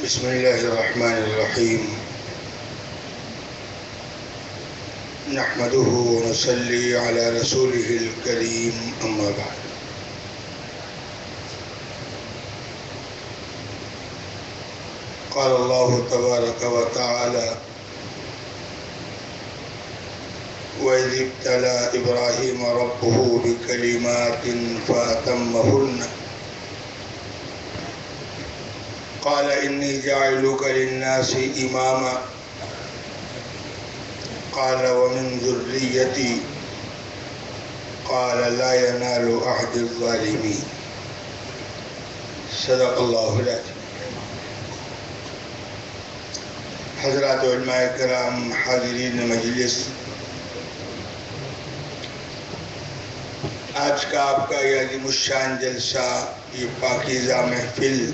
بسم الله الرحمن الرحيم نحمده ونصلي على رسوله الكريم أما بعد قال الله تبارك وتعالى وإذ ابتلى إبراهيم ربه بكلمات فأتمهن قال إني جاعلك للناس إماما قال ومن ذريتي قال لا ينال عهد الظالمين صدق الله العظيم. حضرات علماء کرام، حاضرین مجلس، آج کا آپ کا یہ عظیم الشان جلسہ، یہ پاکیزہ محفل،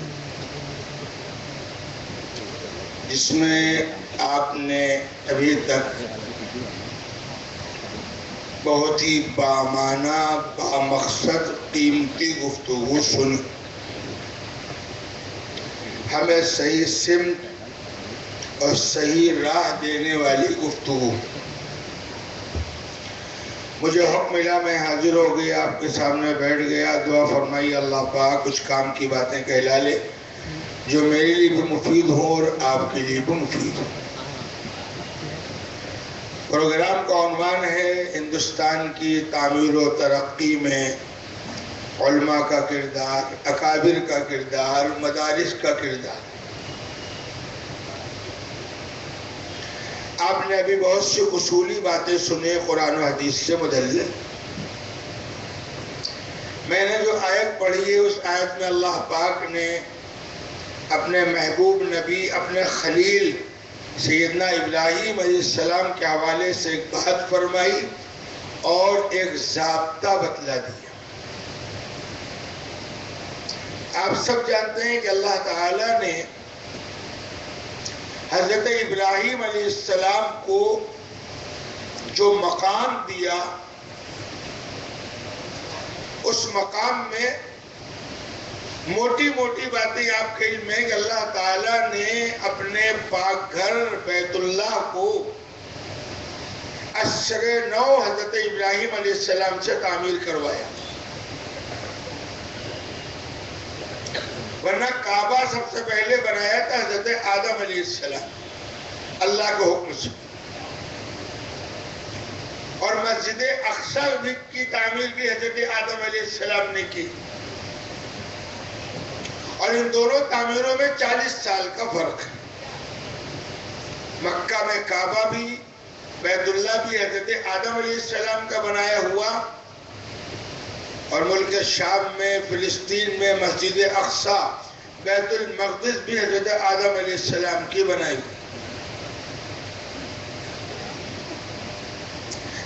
جس میں آپ نے ابھی تک بہت ہی بامعنی، بامقصد، قیمتی گفتگو سنی، ہمیں صحیح سمت اور صحیح راہ دینے والی گفتگو. مجھے حکم ملا، میں حاضر ہو گیا، آپ کے سامنے بیٹھ گیا. دعا فرمائی اللہ پاک کچھ کام کی باتیں کہلا لے جو میرے لیے بھی مفید ہو اور آپ کے لیے بھی مفید ہو. پروگرام کا عنوان ہے ہندوستان کی تعمیر و ترقی میں علماء کا کردار، اکابر کا کردار، مدارس کا کردار. آپ نے ابھی بہت سی اصولی باتیں سنے قرآن و حدیث سے مدلل. میں نے جو آیت پڑھی ہے اس آیت میں اللہ پاک نے اپنے محبوب نبی، اپنے خلیل سیدنا ابراہیم علیہ السلام کے حوالے سے ایک بات فرمائی اور ایک ضابطہ بتلا دیا. آپ سب جانتے ہیں کہ اللہ تعالی نے حضرت ابراہیم علیہ السلام کو جو مقام دیا، اس مقام میں موٹی موٹی باتیں آپ کے علم ہے کہ اللہ تعالیٰ نے اپنے پاک گھر بیت اللہ کو اشر نو حضرت ابراہیم علیہ السلام سے تعمیر کروایا. ورنہ کعبہ سب سے پہلے بنایا تھا حضرت آدم علیہ السلام اللہ کے حکم سے، اور مسجد اقصی کی تعمیر بھی حضرت آدم علیہ السلام نے کی. اور ان دونوں تعمیروں میں 40 سال کا فرق ہے. مکہ میں کعبہ بھی، بیت اللہ بھی حضرت آدم علیہ السلام کا بنایا ہوا، اور ملک شام میں، فلسطین میں مسجد اقصی، بیت المقدس بھی حضرت آدم علیہ السلام کی بنائی ہوئی.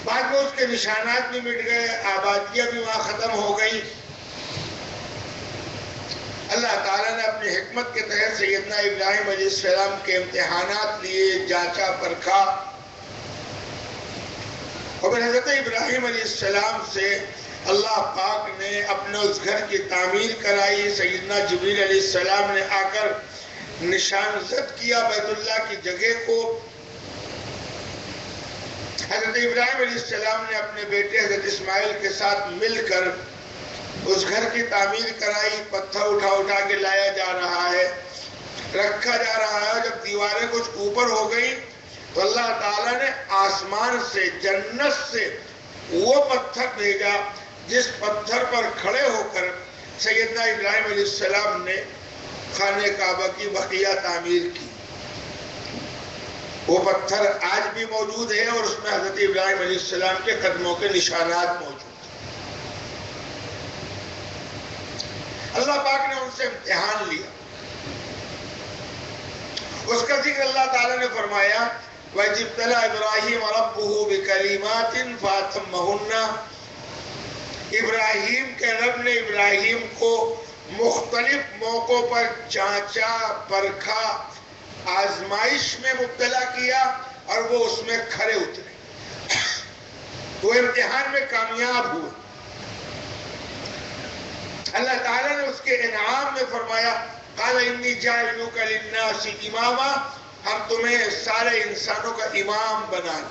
بعد میں اس کے نشانات بھی مٹ گئے، آبادیاں بھی وہاں ختم ہو گئی. اللہ تعالیٰ نے اپنی حکمت کے تحت سیدنا ابراہیم علیہ السلام کے امتحانات لیے، جانچا پرکھا، اور پھر حضرت ابراہیم علیہ السلام سے اللہ پاک نے اپنے اس گھر کی تعمیر کرائی. سیدنا جبریل علیہ السلام نے آ کر نشان زد کیا بیت اللہ کی جگہ کو. حضرت ابراہیم علیہ السلام نے اپنے بیٹے حضرت اسماعیل کے ساتھ مل کر اس گھر کی تعمیر کرائی. پتھر اٹھا اٹھا کے لایا جا رہا ہے، رکھا جا رہا ہے. جب دیواریں کچھ اوپر ہو گئی تو اللہ تعالیٰ نے آسمان سے، جنت سے وہ پتھر بھیجا جس پتھر پر کھڑے ہو کر سیدنا ابراہیم علیہ السلام نے خانہ کعبہ کی بقیہ تعمیر کی. وہ پتھر آج بھی موجود ہے اور اس میں حضرت ابراہیم علیہ السلام کے قدموں کے نشانات موجود ہیں. اللہ پاک نے ان سے امتحان لیا. اس کا ذکر اللہ تعالیٰ نے فرمایا وَإِذِ ابْتَلَىٰ إِبْرَاهِيمَ رَبُّهُ بِكَلِمَاتٍ فَأَتَمَّهُنَّ. ابراہیم کے رب نے ابراہیم کو مختلف موقعوں پر جانچا، پرکھا، آزمائش میں مبتلا کیا اور وہ اس میں کھرے اترے، وہ امتحان میں کامیاب ہوئے. اللہ تعالیٰ نے اس کے انعام میں فرمایا قال انی جاعلک للناس اماما، ہم تمہیں سارے انسانوں کا امام بنانا۔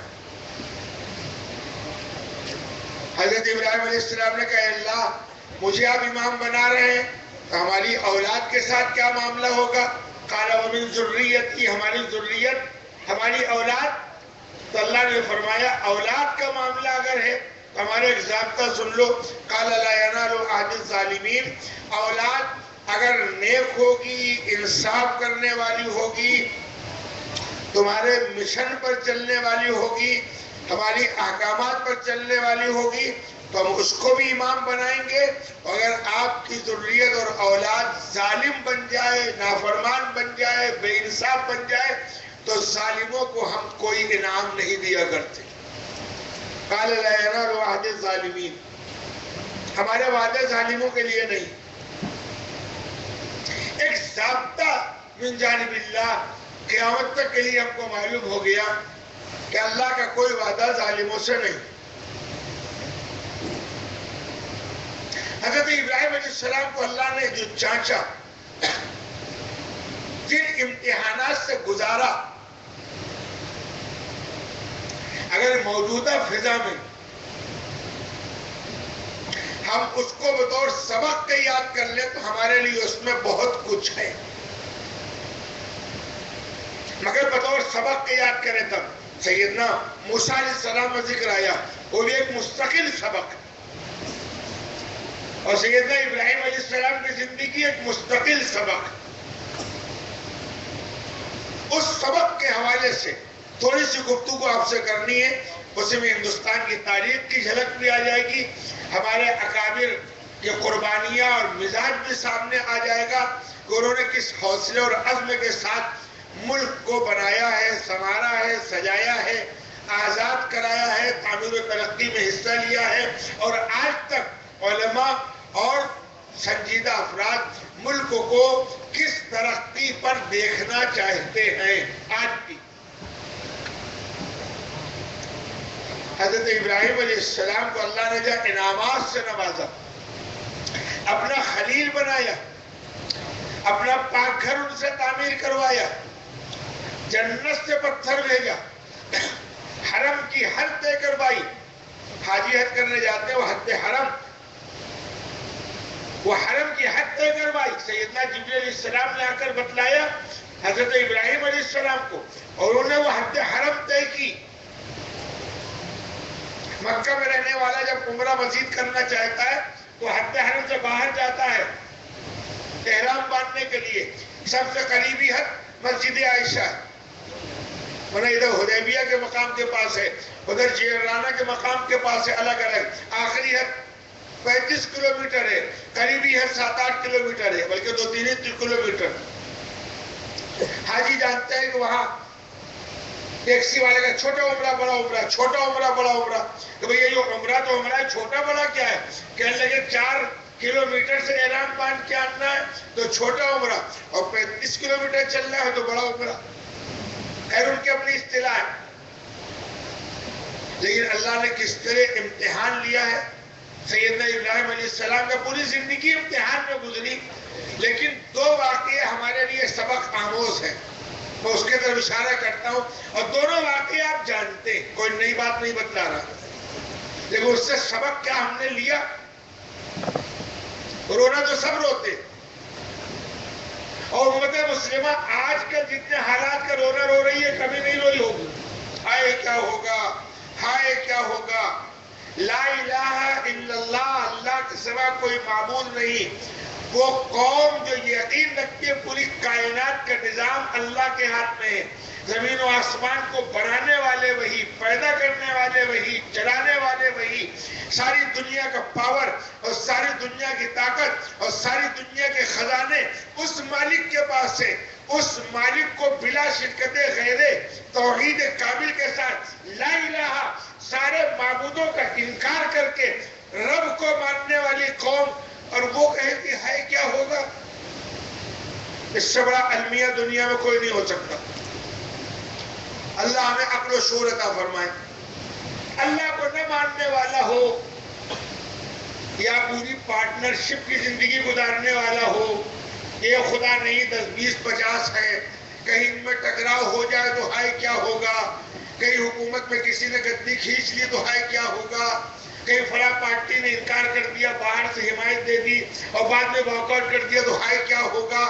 حضرت ابراہیم علیہ السلام نے کہا اللہ مجھے آپ امام بنا رہے ہیں تو ہماری اولاد کے ساتھ کیا معاملہ ہوگا؟ قال ومن ذریتی، ہماری ذریت، ہماری اولاد۔ تو اللہ نے فرمایا اولاد کا معاملہ اگر ہے تو ہمارا ایک ضابطہ سن لو، قال لا ینال عہد الظالمین، اولاد اگر نیک ہوگی، انصاف کرنے والی ہوگی، تمہارے مشن پر چلنے والی ہوگی، ہماری احکامات پر چلنے والی ہوگی تو ہم اس کو بھی امام بنائیں گے۔ اگر آپ کی ذریت اور اولاد ظالم بن جائے، نافرمان بن جائے، بے انصاف بن جائے تو ظالموں کو ہم کوئی انعام نہیں دیا کرتے۔ قال لا ینال عہد الظالمین، ہمارے وعدے ظالموں کے لیے نہیں۔ ایک ضابطہ من جانب اللہ قیامت تک کے لیے ہم کو معلوم ہو گیا کہ اللہ کا کوئی وعدہ ظالموں سے نہیں۔ حضرت ابراہیم علیہ السلام کو اللہ نے جو چانچا، جن امتحانات سے گزارا، اگر موجودہ فضا میں ہم اس کو بطور سبق کے یاد کر لیں تو ہمارے لیے اس میں بہت کچھ ہے، مگر بطور سبق کے یاد کریں تب سیدنا موسیٰ علیہ السلام کا ذکر آیا، وہ بھی ایک مستقل سبق، اور سیدنا ابراہیم علیہ السلام کی زندگی ایک مستقل سبق۔ اس سبق کے حوالے سے تھوڑی سی گفتگو آپ سے کرنی ہے، اس میں ہندوستان کی تاریخ کی جھلک بھی آ جائے گی، ہمارے اکابر کی قربانیاں اور مزاج بھی سامنے آ جائے گا کہ انہوں نے کس حوصلے اور عزم کے ساتھ ملک کو بنایا ہے، سنوارا ہے، سجایا ہے، آزاد کرایا ہے، تعمیر و ترقی میں حصہ لیا ہے، اور آج تک علماء اور سنجیدہ افراد ملک کو کس ترقی پر دیکھنا چاہتے ہیں۔ آج بھی حضرت ابراہیم علیہ السلام کو اللہ نے جو انعامات سے نوازا، اپنا خلیل بنایا، اپنا پاک گھر ان سے تعمیر کروایا، جنت سے پتھر بھیجا، حرم کی حد طے کروائی، حاجی حج کرنے جاتے ہیں وہ حد حرم، وہ حرم کی حد طے کروائی، سیدنا جبریل علیہ السلام نے آ کر بتلایا حضرت ابراہیم علیہ السلام کو، اور انہوں نے وہ حد حرم طے کی۔ مکہ میں رہنے والا جب عمرہ مزید کرنا چاہتا ہے تو حد حرم سے باہر جاتا ہے احرام باندھنے کے لیے، سب سے قریبی حد مسجد عائشہ ہے، ورنہ ادھر حدیبیہ کے مقام کے پاس ہے، ادھر جیرانہ کے مقام کے پاس ہے، الگ الگ۔ آخری حد 35 کلومیٹر ہے، قریبی حد 7-8 کلومیٹر ہے، بلکہ 2-3 کلومیٹر۔ حاجی جانتے ہیں کہ وہاں ٹیکسی والے کا چھوٹا عمرہ بڑا عمرہ، چھوٹا عمرہ بڑا عمرہ، کہ بھئی یہ جو عمرہ تو عمرہ ہے، چھوٹا بڑا کیا ہے؟ کہنے لگے 4 کلومیٹر سے احرام باندھ کے آنا ہے تو چھوٹا عمرہ، اور 35 کلومیٹر چلنا ہے تو بڑا عمرہ۔ خیر ان کی اپنی اصطلاح ہے، لیکن اللہ نے کس طرح امتحان لیا ہے۔ سیدنا ابراہیم علیہ السلام کا پوری زندگی امتحان میں گزری، لیکن 2 واقعے ہمارے لیے سبق آموز ہیں، میں اس کے طرف اشارہ کرتا ہوں، اور دونوں واقعے آپ جانتے ہیں، کوئی نئی بات نہیں بتلا رہا، لیکن اس سے سبق کیا ہم نے لیا؟ رونا تو سب روتے، اور امت مسلمہ آج کے جتنے حالات کا رونا رو رہی ہے کبھی نہیں روئی ہوگی۔ ہائے کیا ہوگا، ہائے کیا ہوگا، لا الہ الا اللہ، اللہ کے سوا کوئی معبود نہیں۔ وہ قوم جو یقین رکھتی ہے پوری کائنات کا نظام اللہ کے ہاتھ میں ہے، زمین و آسمان کو بنانے والے وہی، پیدا کرنے والے وہی، چلانے والے وہی، ساری دنیا کا پاور اور ساری دنیا کی طاقت اور ساری دنیا کے خزانے اس مالک کے پاس ہے۔ اس مالک کو بلا شرکت غیرے توحید کامل کے ساتھ لا الہ، سارے معبودوں کا انکار کر کے رب کو ماننے والی قوم، اور وہ کہے کہ ہے کیا ہوگا، اس سے بڑا المیہ دنیا میں کوئی نہیں ہو سکتا۔ اللہ ہمیں عقل و شعور عطا فرمائے۔ اللہ کو نہ ماننے والا ہو یا پوری پارٹنرشپ کی زندگی گزارنے والا ہو یہ خدا نہیں 10 20 50 ہے. کہیں ان میں ٹکراؤ ہو جائے تو ہائے کیا ہوگا. کہیں حکومت میں کسی نے گدی کھینچ لی تو ہائے کیا ہوگا. کہیں فلاں پارٹی نے انکار کر دیا، باہر سے حمایت دے دی اور بعد میں واک آؤٹ کر دیا تو ہائے کیا ہوگا.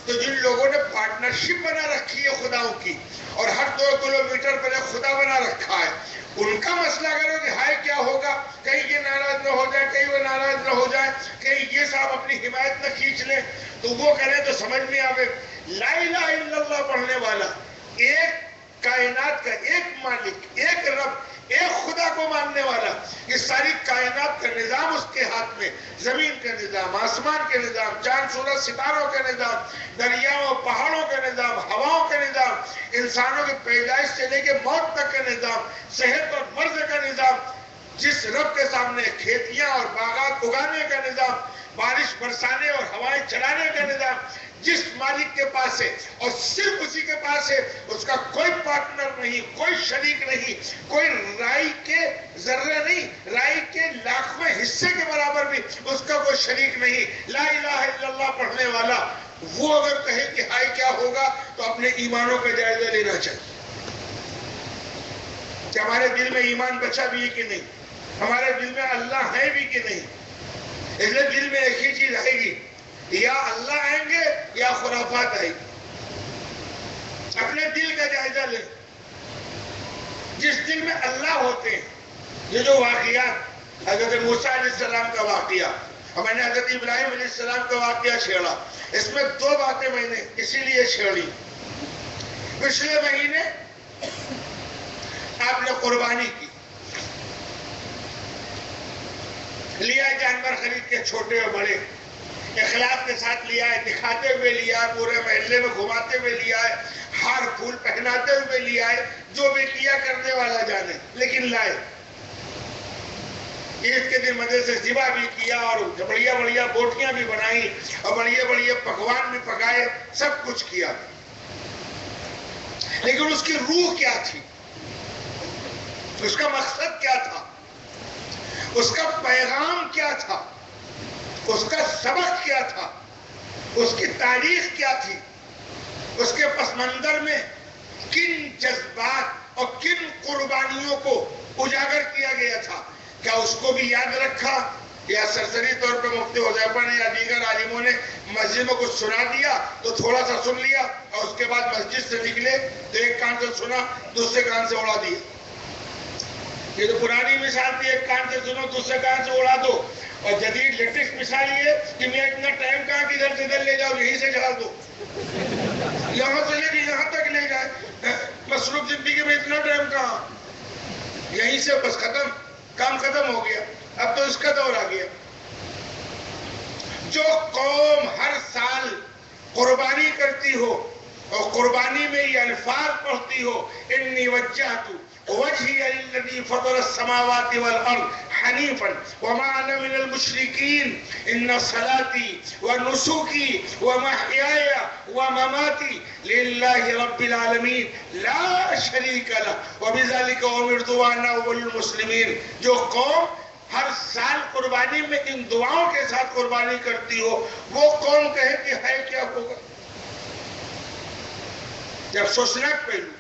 تو جن لوگوں نے پارٹنرشپ بنا رکھی ہے خداؤں کی اور ہر 2 کلومیٹر پر ایک خدا بنا رکھا ہے، ان کا مسئلہ کرو کہ ہائے کیا ہوگا. کہیں یہ ناراض نہ ہو جائے، کہیں وہ ناراض نہ ہو جائے، کہیں یہ صاحب اپنی حمایت نہ کھینچ لیں تو وہ کریں تو سمجھ میں آوے. لا الہ الا اللہ پڑھنے والا، ایک کائنات کا ایک مالک، ایک رب، ایک خدا کو ماننے والا، یہ ساری کائنات کا نظام اس کے ہاتھ میں، زمین کا نظام، آسمان کے نظام، چاند سورج ستاروں کا نظام، دریاؤں پہاڑوں کا نظام، ہواؤں کا نظام، انسانوں کی پیدائش سے لے کے موت تک کا نظام، صحت اور مرض کا نظام. جس رب کے سامنے کھیتیاں اور باغات اگانے کا نظام، بارش برسانے اور ہوائیں چلانے کا نظام جس مالک کے پاس ہے اور صرف اسی کے پاس ہے، اس کا کوئی پارٹنر نہیں، کوئی شریک نہیں، کوئی رائی کے ذرے نہیں، رائی کے لاکھویں حصے کے برابر بھی اس کا کوئی شریک نہیں. لا الہ الا اللہ پڑھنے والا وہ اگر کہے کہ ہائے کیا ہوگا تو اپنے ایمانوں کا جائزہ لینا چاہیے کہ ہمارے دل میں ایمان بچا بھی ہے کہ نہیں، ہمارے دل میں اللہ ہے بھی کہ نہیں. اس لیے دل میں ایک ہی چیز آئے گی، یا اللہ آئیں گے یا خرافات آئے گی. اپنے دل کا جائزہ لیں. جس دل میں اللہ ہوتے ہیں، یہ جو واقعات حضرت موسیٰ علیہ السلام کا واقعہ اور میں نے حضرت ابراہیم علیہ السلام کا واقعہ چھیڑا، اس میں 2 باتیں میں نے اسی لیے چھیڑی. پچھلے مہینے آپ نے قربانی کی، لیا جانور خرید کے، چھوٹے اور بڑے، اخلاق کے ساتھ لیا ہے، دکھاتے ہوئے لیا ہے، پورے محلے میں گھماتے ہوئے لیا ہے، ہار پھول پہناتے ہوئے لیا ہے، جو بھی لیا کرنے والا جانے، لیکن لائے. عید کے دن مزے سے ذبح بھی کیا اور بڑھیا بڑھیا بوٹیاں بھی بنائی اور بڑھیا بڑھیا پکوان بھی پکائے، سب کچھ کیا. لیکن اس کی روح کیا تھی؟ اس کا مقصد کیا تھا؟ اس کا پیغام کیا تھا؟ اس کا سبق کیا تھا؟ اس کی تاریخ کیا تھی؟ اس کے پس منظر میں کن جذبات اور کن قربانیوں کو اجاگر کیا گیا تھا؟ کیا اس کو بھی یاد رکھا یا سرسری طور پہ مفتی حذیفہ نے یا دیگر عالموں نے مسجد میں کچھ سنا دیا تو تھوڑا سا سن لیا اور اس کے بعد مسجد سے نکلے تو ایک کان سے سنا دوسرے کان سے اڑا دیا؟ یہ تو پرانی مثال تھی، ایک کان سے سنو دوسرے کان سے اڑا دو. اور جدید لیٹسٹ مثال یہ کہ میں اتنا ٹائم کہاں کہ ادھر سے ادھر لے جاؤ، یہیں سے چلا دو، یہاں سے لے کے یہاں تک لے جائے. مصروف زندگی میں اتنا ٹائم کہاں، یہیں سے بس ختم، کام ختم ہو گیا. اب تو اس کا دور آ گیا. جو قوم ہر سال قربانی کرتی ہو اور قربانی میں یہ الفاظ پڑھتی ہو، انی وجہت وجہی الذی فطر السماوات والارض حنیفا وما انا من المشرکین ان صلاتی ونسکی ومحیای ومماتی للہ رب العالمین لا شریک لہ وبذلک امرت وانا اول المسلمین. جو قوم ہر سال قربانی میں ان دعاؤں کے ساتھ قربانی کرتی ہو، وہ قوم کہے کہ ہے کیا ہوگا. جب افسوسناک پہلو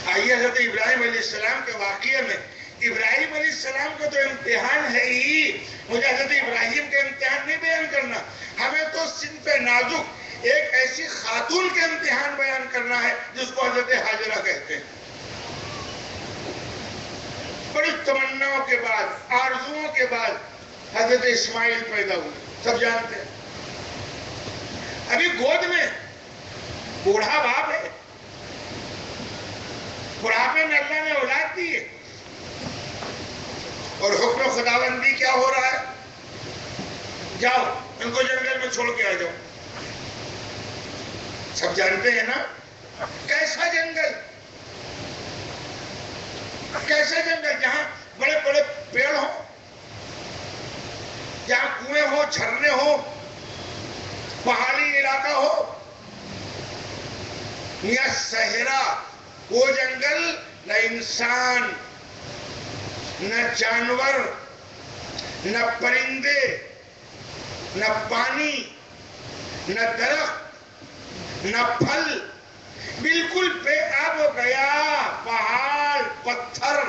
آئیے حضرت ابراہیم علیہ السلام کے واقعے میں. ابراہیم علیہ السلام کا تو امتحان ہے ہی، مجھے حضرت ابراہیم کا امتحان نہیں بیان کرنا، ہمیں تو صنف نازک ایک ایسی خاتون کے امتحان بیان کرنا ہے جس کو حضرت حاجرہ کہتے ہیں. بڑی تمناؤں کے بعد، آرزوؤں کے بعد حضرت اسماعیل پیدا ہوئے، سب جانتے ہیں. ابھی گود میں بوڑھا باپ ہے، بڑھاپے میں اللہ نے اولاد دی ہے اور حکم خداوندی کیا ہو رہا ہے؟ جاؤ ان کو جنگل میں چھوڑ کے آ جاؤ. سب جانتے ہیں نا کیسا جنگل، کیسا جنگل جہاں بڑے بڑے پیڑ ہوں، جہاں کنویں ہو، جھرنے ہو، پہاڑی علاقہ ہو، یا صحرا. وہ جنگل نہ انسان، نہ جانور، نہ پرندے، نہ پانی، نہ درخت نہ پھل، بالکل بے آب ہو گیا، پہاڑ پتھر،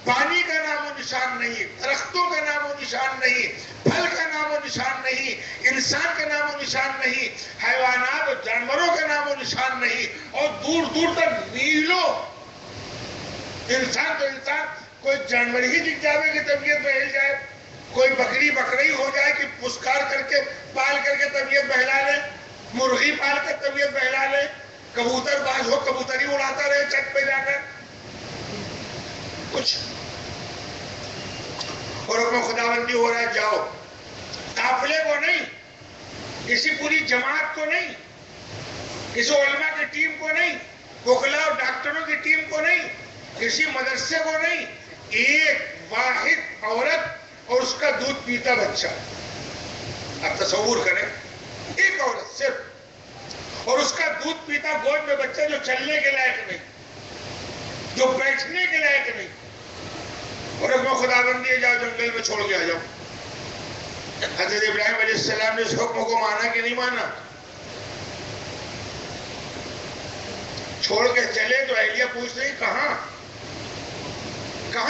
پانی کا نام و نشان نہیں، درختوں کا نام و نشان نہیں، پھل کا نام و نشان نہیں، انسان کا نام و نشان نہیں، حیوانات اور جانوروں کا نام و نشان نہیں، اور دور دور تک میلوں انسان تو انسان، کوئی جانور ہی دکھ جاوے کہ طبیعت بہل جائے، کوئی بکری بکری ہو جائے کہ پسکار کر کے پال کر کے طبیعت بہلا لے، مرغی پال کر طبیعت بہلا لے، کبوتر باز ہو کبوتر ہی اڑاتا رہے چھت پہ جا کر، کچھ اور حکم خداوندی ہو رہا ہے جاؤ، قافلے کو نہیں، کسی پوری جماعت کو نہیں، کسی علماء کی ٹیم کو نہیں، وکلاء اور ڈاکٹروں کی ٹیم کو نہیں، کسی مدرسے کو نہیں، ایک واحد عورت اور اس کا دودھ پیتا بچہ، آپ تصور کریں، ایک عورت صرف، اور اس کا دودھ پیتا گود میں بچہ جو چلنے کے لائق نہیں، جو بیٹھنے کے لائق نہیں، اور حکم خداوندی ہے جاؤ جنگل میں چھوڑ کے آ جاؤ۔ حضرت ابراہیم علیہ السلام نے اس حکم کو مانا کہ نہیں مانا؟ چھوڑ کے چلے تو اہلیہ پوچھ رہی کہاں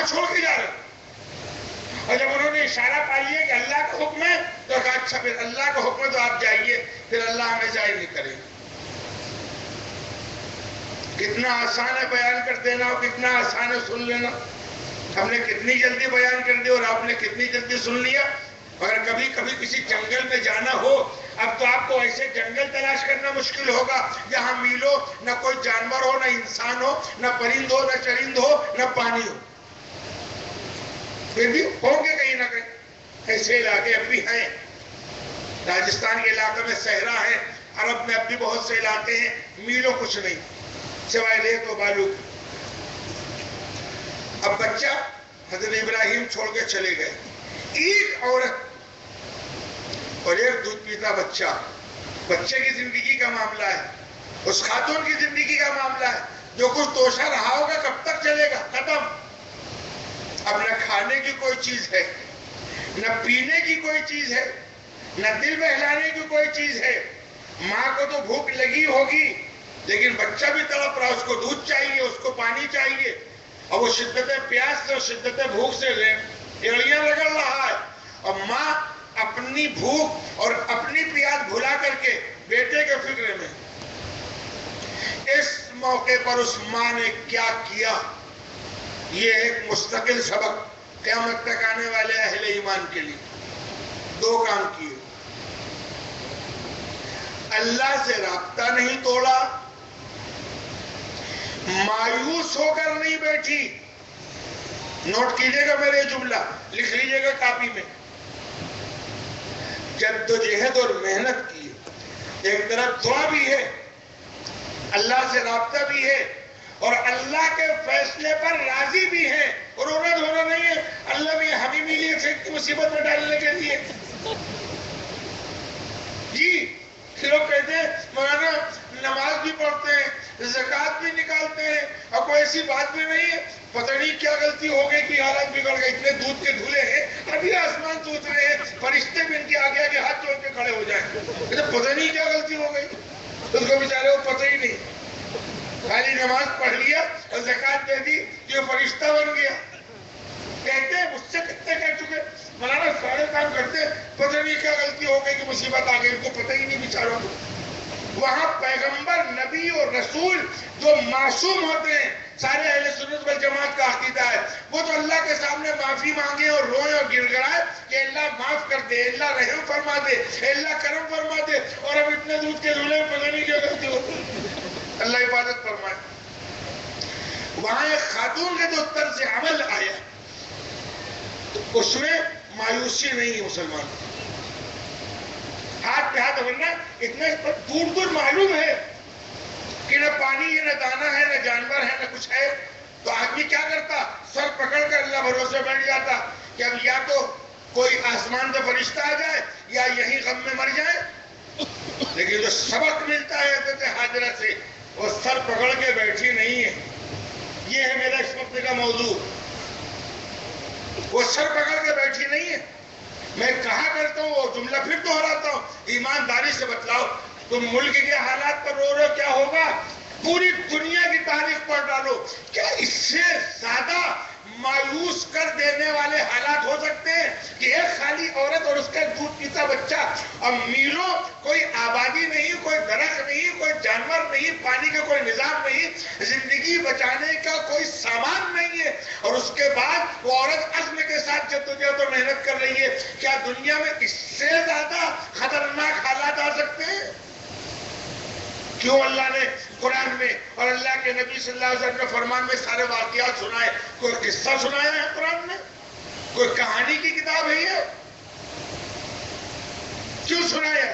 چھوڑ کے جا رہے؟ اور جب انہوں نے اشارہ پا لیا کہ اللہ کا حکم ہے تو کہا اچھا پھر اللہ کا حکم ہے تو آپ جائیے، پھر اللہ ہمیں ضائع نہیں کرے گا۔ کتنا آسان ہے بیان کر دینا اور کتنا آسان ہے سن لینا، ہم نے کتنی جلدی بیان کر دی اور آپ نے کتنی جلدی سن لیا۔ اگر کبھی کبھی کسی جنگل میں جانا ہو، اب تو آپ کو ایسے جنگل تلاش کرنا مشکل ہوگا جہاں میلوں نہ کوئی جانور ہو، نہ انسان ہو، نہ پرند ہو، نہ چرند ہو، نہ پانی ہو، پھر بھی ہوں گے کہیں نہ کہیں ایسے علاقے اب بھی ہیں۔ راجستھان کے علاقے میں صحرا ہے، عرب میں اب بھی بہت سے علاقے ہیں، میلوں کچھ نہیں سوائے ریت و بالو۔ اب بچہ حضرت ابراہیم چھوڑ کے چلے گئے، ایک عورت اور ایک دودھ پیتا بچہ، بچے کی زندگی کا معاملہ ہے، اس خاتون کی زندگی کا معاملہ ہے، جو کچھ توشہ رہا ہوگا کب تک چلے گا؟ ختم۔ اب نہ کھانے کی کوئی چیز ہے، نہ پینے کی کوئی چیز ہے، نہ دل بہلانے کی کوئی چیز ہے۔ ماں کو تو بھوک لگی ہوگی لیکن بچہ بھی تڑپ رہا، اس کو دودھ چاہیے، اس کو پانی چاہیے، اور وہ شدت پیاس سے اور شدت بھوک سے ایڑیاں رگڑ رہا ہے، اور ماں اپنی بھوک اور اپنی پیاس بھلا کر کے بیٹے کے فکر میں۔ اس موقع پر اس ماں نے کیا کیا، یہ ایک مستقل سبق قیامت تک آنے والے اہل ایمان کے لیے۔ دو کام کیے، اللہ سے رابطہ نہیں توڑا، مایوس ہو کر نہیں بیٹھی۔ نوٹ کیجئے گا میرے جملہ، لکھ لیجئے گا کاپی میں۔ جدوجہد اور محنت کی، ایک طرف دعا بھی ہے، اللہ سے رابطہ بھی ہے، اور اللہ کے فیصلے پر راضی بھی ہے، اور انہیں دھونا نہیں ہے اللہ بھی ہمیں ملی ہے مصیبت میں ڈالنے کے لیے۔ جی لوگ کہتے ہیں مولانا نماز بھی پڑھتے ہیں، زکوٰۃ بھی نکالتے ہیں، اور کوئی ایسی بات بھی نہیں ہے، پتہ نہیں کیا غلطی ہو گئی کہ حالات بگڑ گئے، اتنے دودھ کے دھلے ہیں، ابھی آسمان سے اترے ہیں، فرشتے بھی ان کے آگے آگے ہاتھ جوڑ کے کھڑے ہو جائیں، پتہ نہیں کیا غلطی ہو گئی، اس کو بیچارے کو پتہ ہی نہیں، خالی نماز پڑھ لیا اور زکوٰۃ دے دی، یہ فرشتہ بن گیا۔ کہتے ہیں مجھ سے کتنے کہہ چکے مولانا سارے کام کرتے، پتہ نہیں کیا غلطی ہو گئی کہ مصیبت آ گئی، ان کو پتہ ہی نہیں بیچاروں کو۔ وہاں پیغمبر، نبی اور رسول جو معصوم ہوتے ہیں، سارے اہل سنت والجماعت کا عقیدہ ہے، وہ تو اللہ کے سامنے معافی مانگے اور روئے اور گڑ گڑائے کہ اللہ معاف کر دے، اللہ رحم فرما دے، اللہ کرم فرما دے، اور اب اتنے دودھ کے دھلے میں پتہ نہیں کیا غلطی ہو گئی، اللہ حفاظت فرمائے۔ وہاں ایک خاتون کے جو طرز عمل آیا، اس میں مایوسی نہیں مسلمان، ہاتھ پہ ہاتھ ورنہ اتنے دور دور معلوم ہے کہ نہ پانی ہے، نہ دانا ہے، نہ جانور ہے، نہ کچھ ہے، تو آدمی کیا کرتا؟ سر پکڑ کر اللہ بھروسے بیٹھ جاتا کہ اب یا تو کوئی آسمان سے فرشتہ آ جائے یا یہی غم میں مر جائے۔ لیکن جو سبق ملتا ہے حضرت حاجرہ سے، وہ سر پکڑ کے بیٹھی نہیں ہے۔ یہ ہے میرا اس وقت کا موضوع، وہ سر پکڑ کے بیٹھی نہیں ہے۔ میں کہا کرتا ہوں، وہ جملہ پھر دہراتا ہوں، ایمانداری سے بتلاؤ تم ملک کے حالات پر رو رہے ہو، کیا ہوگا؟ پوری دنیا کی تاریخ پڑھ ڈالو، کیا اس سے زیادہ مایوس کر دینے والے حالات ہو سکتے ہیں کہ ایک خالی عورت اور اس کا دودھ پیتا بچہ، اور میلوں کوئی آبادی نہیں، کوئی درخت نہیں، کوئی جانور نہیں، پانی کا کوئی نظام نہیں، زندگی بچانے کا کوئی سامان نہیں ہے، اور اس کے بعد وہ عورت عزم کے ساتھ جدوجہد اور محنت کر رہی ہے؟ کیا دنیا میں اس سے زیادہ خطرناک حالات آ سکتے ہیں؟ کیوں اللہ نے قرآن میں اور اللہ کے نبی صلی اللہ علیہ وسلم نے فرمان میں سارے واقعات سنائے؟ کوئی قصہ سنایا ہے قرآن میں؟ کوئی کہانی کی کتاب ہے یہ؟ کیوں سنایا؟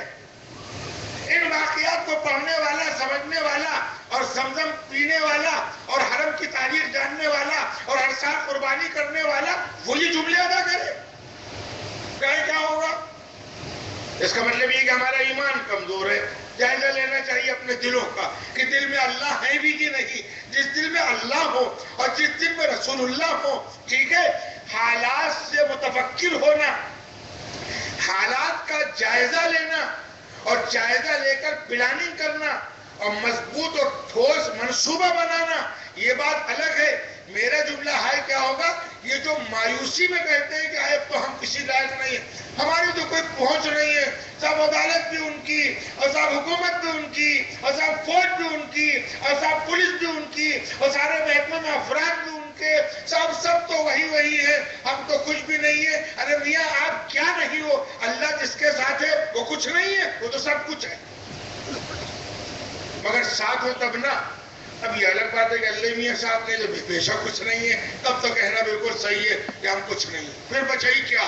ان واقعات کو پڑھنے والا، سمجھنے والا اور زمزم پینے والا اور حرم کی تاریخ جاننے والا اور ہر سال قربانی کرنے والا وہی جملے ادا کرے، کیا ہوگا؟ اس کا مطلب یہ کہ ہمارا ایمان کمزور ہے۔ جائزہ لینا چاہیے اپنے دلوں کا کہ دل میں اللہ ہے بھی کہ نہیں۔ جس دل میں اللہ ہو اور جس دل میں رسول اللہ ہو، ٹھیک ہے، حالات سے متفکر ہونا، حالات کا جائزہ لینا اور جائزہ لے کر پلاننگ کرنا اور مضبوط اور ٹھوس منصوبہ بنانا، یہ بات الگ ہے۔ میرا جملہ ہے کیا ہوگا؟ یہ جو مایوسی میں کہتے ہیں کہ اب تو ہم کسی لائق نہیں ہیں، ہماری تو کوئی پہنچ نہیں ہے، صاحب عدالت بھی ان کی، اور صاحب حکومت بھی ان کی، اور صاحب فوج بھی ان کی، اور صاحب پولیس بھی ان کی، اور سارے محکمے میں افراد بھی ان کے، سب تو وہی ہے، ہم تو کچھ بھی نہیں ہے۔ ارے میاں آپ کیا نہیں ہو؟ اللہ جس کے ساتھ ہے وہ کچھ نہیں ہے، وہ تو سب کچھ ہے، مگر ساتھ ہو تب نا۔ اب یہ الگ بات ہے کہ اللہ میاں صاحب نے جب پیشہ کچھ نہیں ہے، تب تو کہنا بالکل صحیح ہے کہ ہم کچھ نہیں ہیں، پھر بچائی کیا؟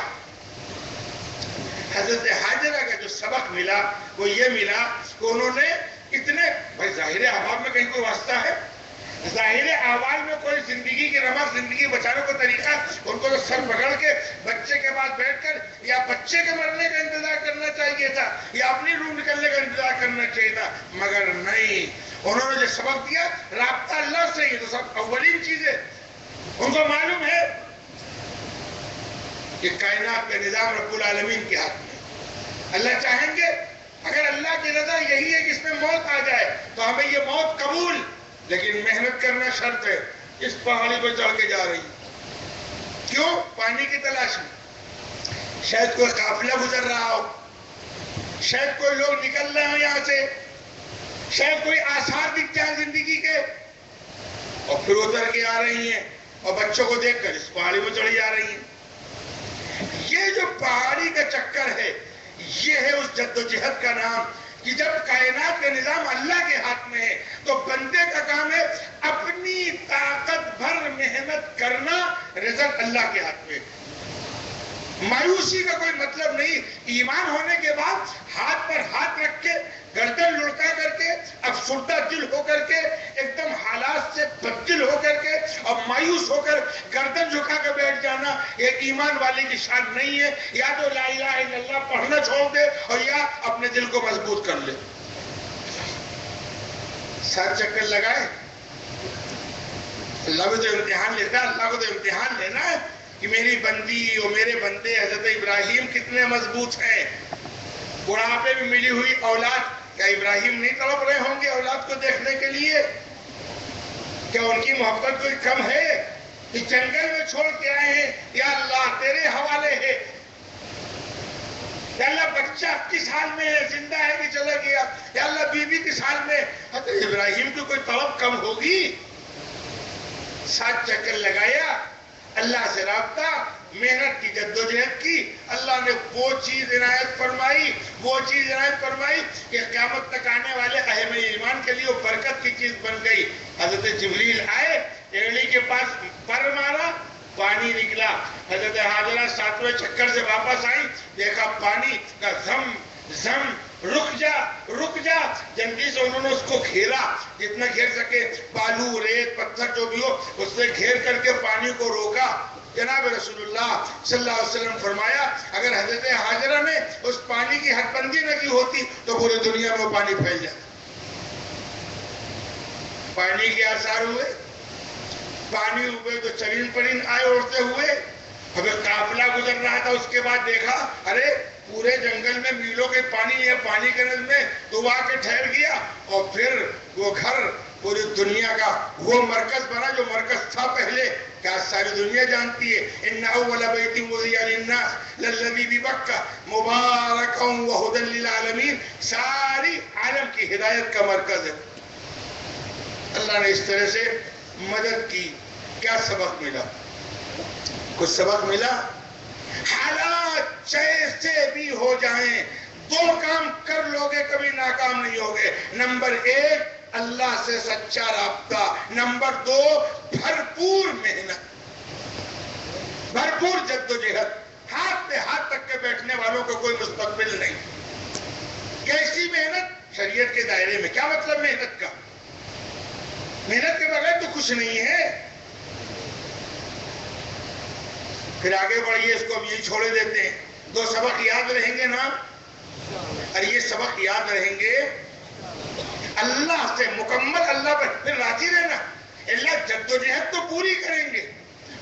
حضرت حاجرہ کا جو سبق ملا وہ یہ ملا کہ انہوں نے اتنے، بھائی ظاہر احوال میں کہیں کوئی واسطہ ہے؟ ظاہر احوال میں کوئی زندگی کی رمق، زندگی بچانے کا طریقہ، ان کو تو سر پکڑ کے بچے کے بعد بیٹھ کر یا بچے کے مرنے کا انتظار کرنا چاہیے تھا یا اپنی روح نکلنے کا انتظار کرنا چاہیے تھا، مگر نہیں، انہوں نے جو سبق دیا رابطہ اللہ سے ہی، تو سب اولین چیز ہے۔ ان کو معلوم ہے کہ کائنات کا نظام رب العالمین کے ہاتھ میں، اللہ چاہیں گے، اگر اللہ کی رضا یہی ہے کہ اس میں موت آ جائے تو ہمیں یہ موت قبول، لیکن محنت کرنا شرط ہے۔ اس پہاڑی پر چڑھ کے جا رہی، کیوں؟ پانی کی تلاش میں، شاید کوئی قافلہ گزر رہا ہو، شاید کوئی لوگ نکل رہے ہوں یہاں سے، شاید کوئی آثار دکھ جائے زندگی کے، اور پھر اتر کے آ رہی ہیں اور بچوں کو دیکھ کر اس پہاڑی پر چڑھی جا رہی ہیں۔ یہ جو پہاڑی کا چکر ہے، یہ ہے اس جدوجہد کا نام، کہ جب کائنات کا نظام اللہ کے ہاتھ میں ہے تو بندے کا کام ہے اپنی طاقت بھر محنت کرنا، رزق اللہ کے ہاتھ میں۔ مایوسی کا کوئی مطلب نہیں، ایمان ہونے کے بعد ہاتھ پر ہاتھ رکھ کے، گردن لڑکا کر کے، افسردہ دل ہو کر کے، ایک دم حالات سے بددل ہو کر کے اور مایوس ہو کر گردن جھکا کے بیٹھ جانا، یہ ایمان والے کی شان نہیں ہے۔ یا تو لا الہ الا اللہ پڑھنا چھوڑ دے اور یا اپنے دل کو مضبوط کر لے۔ 7 چکر لگائے، اللہ کو تو امتحان لیتا ہے، اللہ کو تو امتحان لینا ہے کہ میری بندی اور میرے بندے حضرت ابراہیم کتنے مضبوط ہیں۔ بڑھاپے میں ملی ہوئی اولاد، کیا ابراہیم نہیں تڑپ رہے ہوں گے اولاد کو دیکھنے کے لیے؟ کیا ان کی محبت کوئی کم ہے؟ کہ جنگل میں چھوڑ کے آئے ہیں، یا اللہ تیرے حوالے ہے، یا اللہ بچہ کس حال میں ہے، زندہ ہے کہ چلا گیا، یا اللہ بیوی کس حال میں؟ حضرت ابراہیم کی کوئی طلب کم ہوگی؟ 7 چکر لگایا، اللہ سے رابطہ، محنت کی، جدوجہد کی، اللہ نے وہ چیز عنایت فرمائی، کہ قیامت تک آنے والے اہل ایمان کے لیے وہ برکت کی چیز بن گئی۔ حضرت جبریل آئے، ایڑی کے پاس پر مارا، پانی نکلا۔ حضرت حاجرہ 7ویں چکر سے واپس آئی، دیکھا پانی کا زم زم، رک جا، جلدی سے انہوں نے اس کو گھیرا، جتنا گھیر سکے، بالو، ریت، پتھر جو بھی ہو، اس سے گھیر کر کے پانی کو روکا۔ جناب رسول اللہ صلی اللہ علیہ وسلم فرمایا اگر حضرت حاجرہ نے اس پانی کی حد بندی نہ کی ہوتی تو پورے دنیا میں پانی پھیل جاتا۔ پانی کے آثار ہوئے، پانی ہوئے تو چرین پرین آئے اڑتے ہوئے، اب ایک قافلہ گزر رہا تھا، اس کے بعد دیکھا ارے پورے جنگل میں میلوں کے پانی ہے، پانی کے نظر میں، تو وہ آ کے ٹھہر گیا، اور پھر وہ گھر پوری دنیا کا وہ مرکز بنا جو مرکز تھا پہلے، کیا ساری دنیا جانتی ہے، ان اول بیت وضع للناس للذی ببکہ مبارکا وہدی للعالمین، ساری عالم کی ہدایت کا مرکز ہے۔ اللہ نے اس طرح سے مدد کی۔ کیا سبق ملا؟ کچھ سبق ملا؟ حالات جیسے بھی ہو جائیں، دو کام کر لوگے کبھی ناکام نہیں ہوگے۔ نمبر ایک، اللہ سے سچا رابطہ۔ نمبر دو، بھرپور محنت، بھرپور جدوجہد۔ ہاتھ پہ ہاتھ تک کے بیٹھنے والوں کو کوئی مستقبل نہیں۔ کیسی محنت؟ شریعت کے دائرے میں۔ کیا مطلب محنت کا؟ محنت کے بغیر تو کچھ نہیں ہے۔ پھر آگے بڑھئے، اس کو اب یہی چھوڑے دیتے ہیں۔ دو سبق یاد رہیں گے نا؟ اور یہ سبق یاد رہیں گے، اللہ سے مکمل اللہ پر پھر راضی رہنا۔ اللہ جدوجہد تو پوری کریں گے،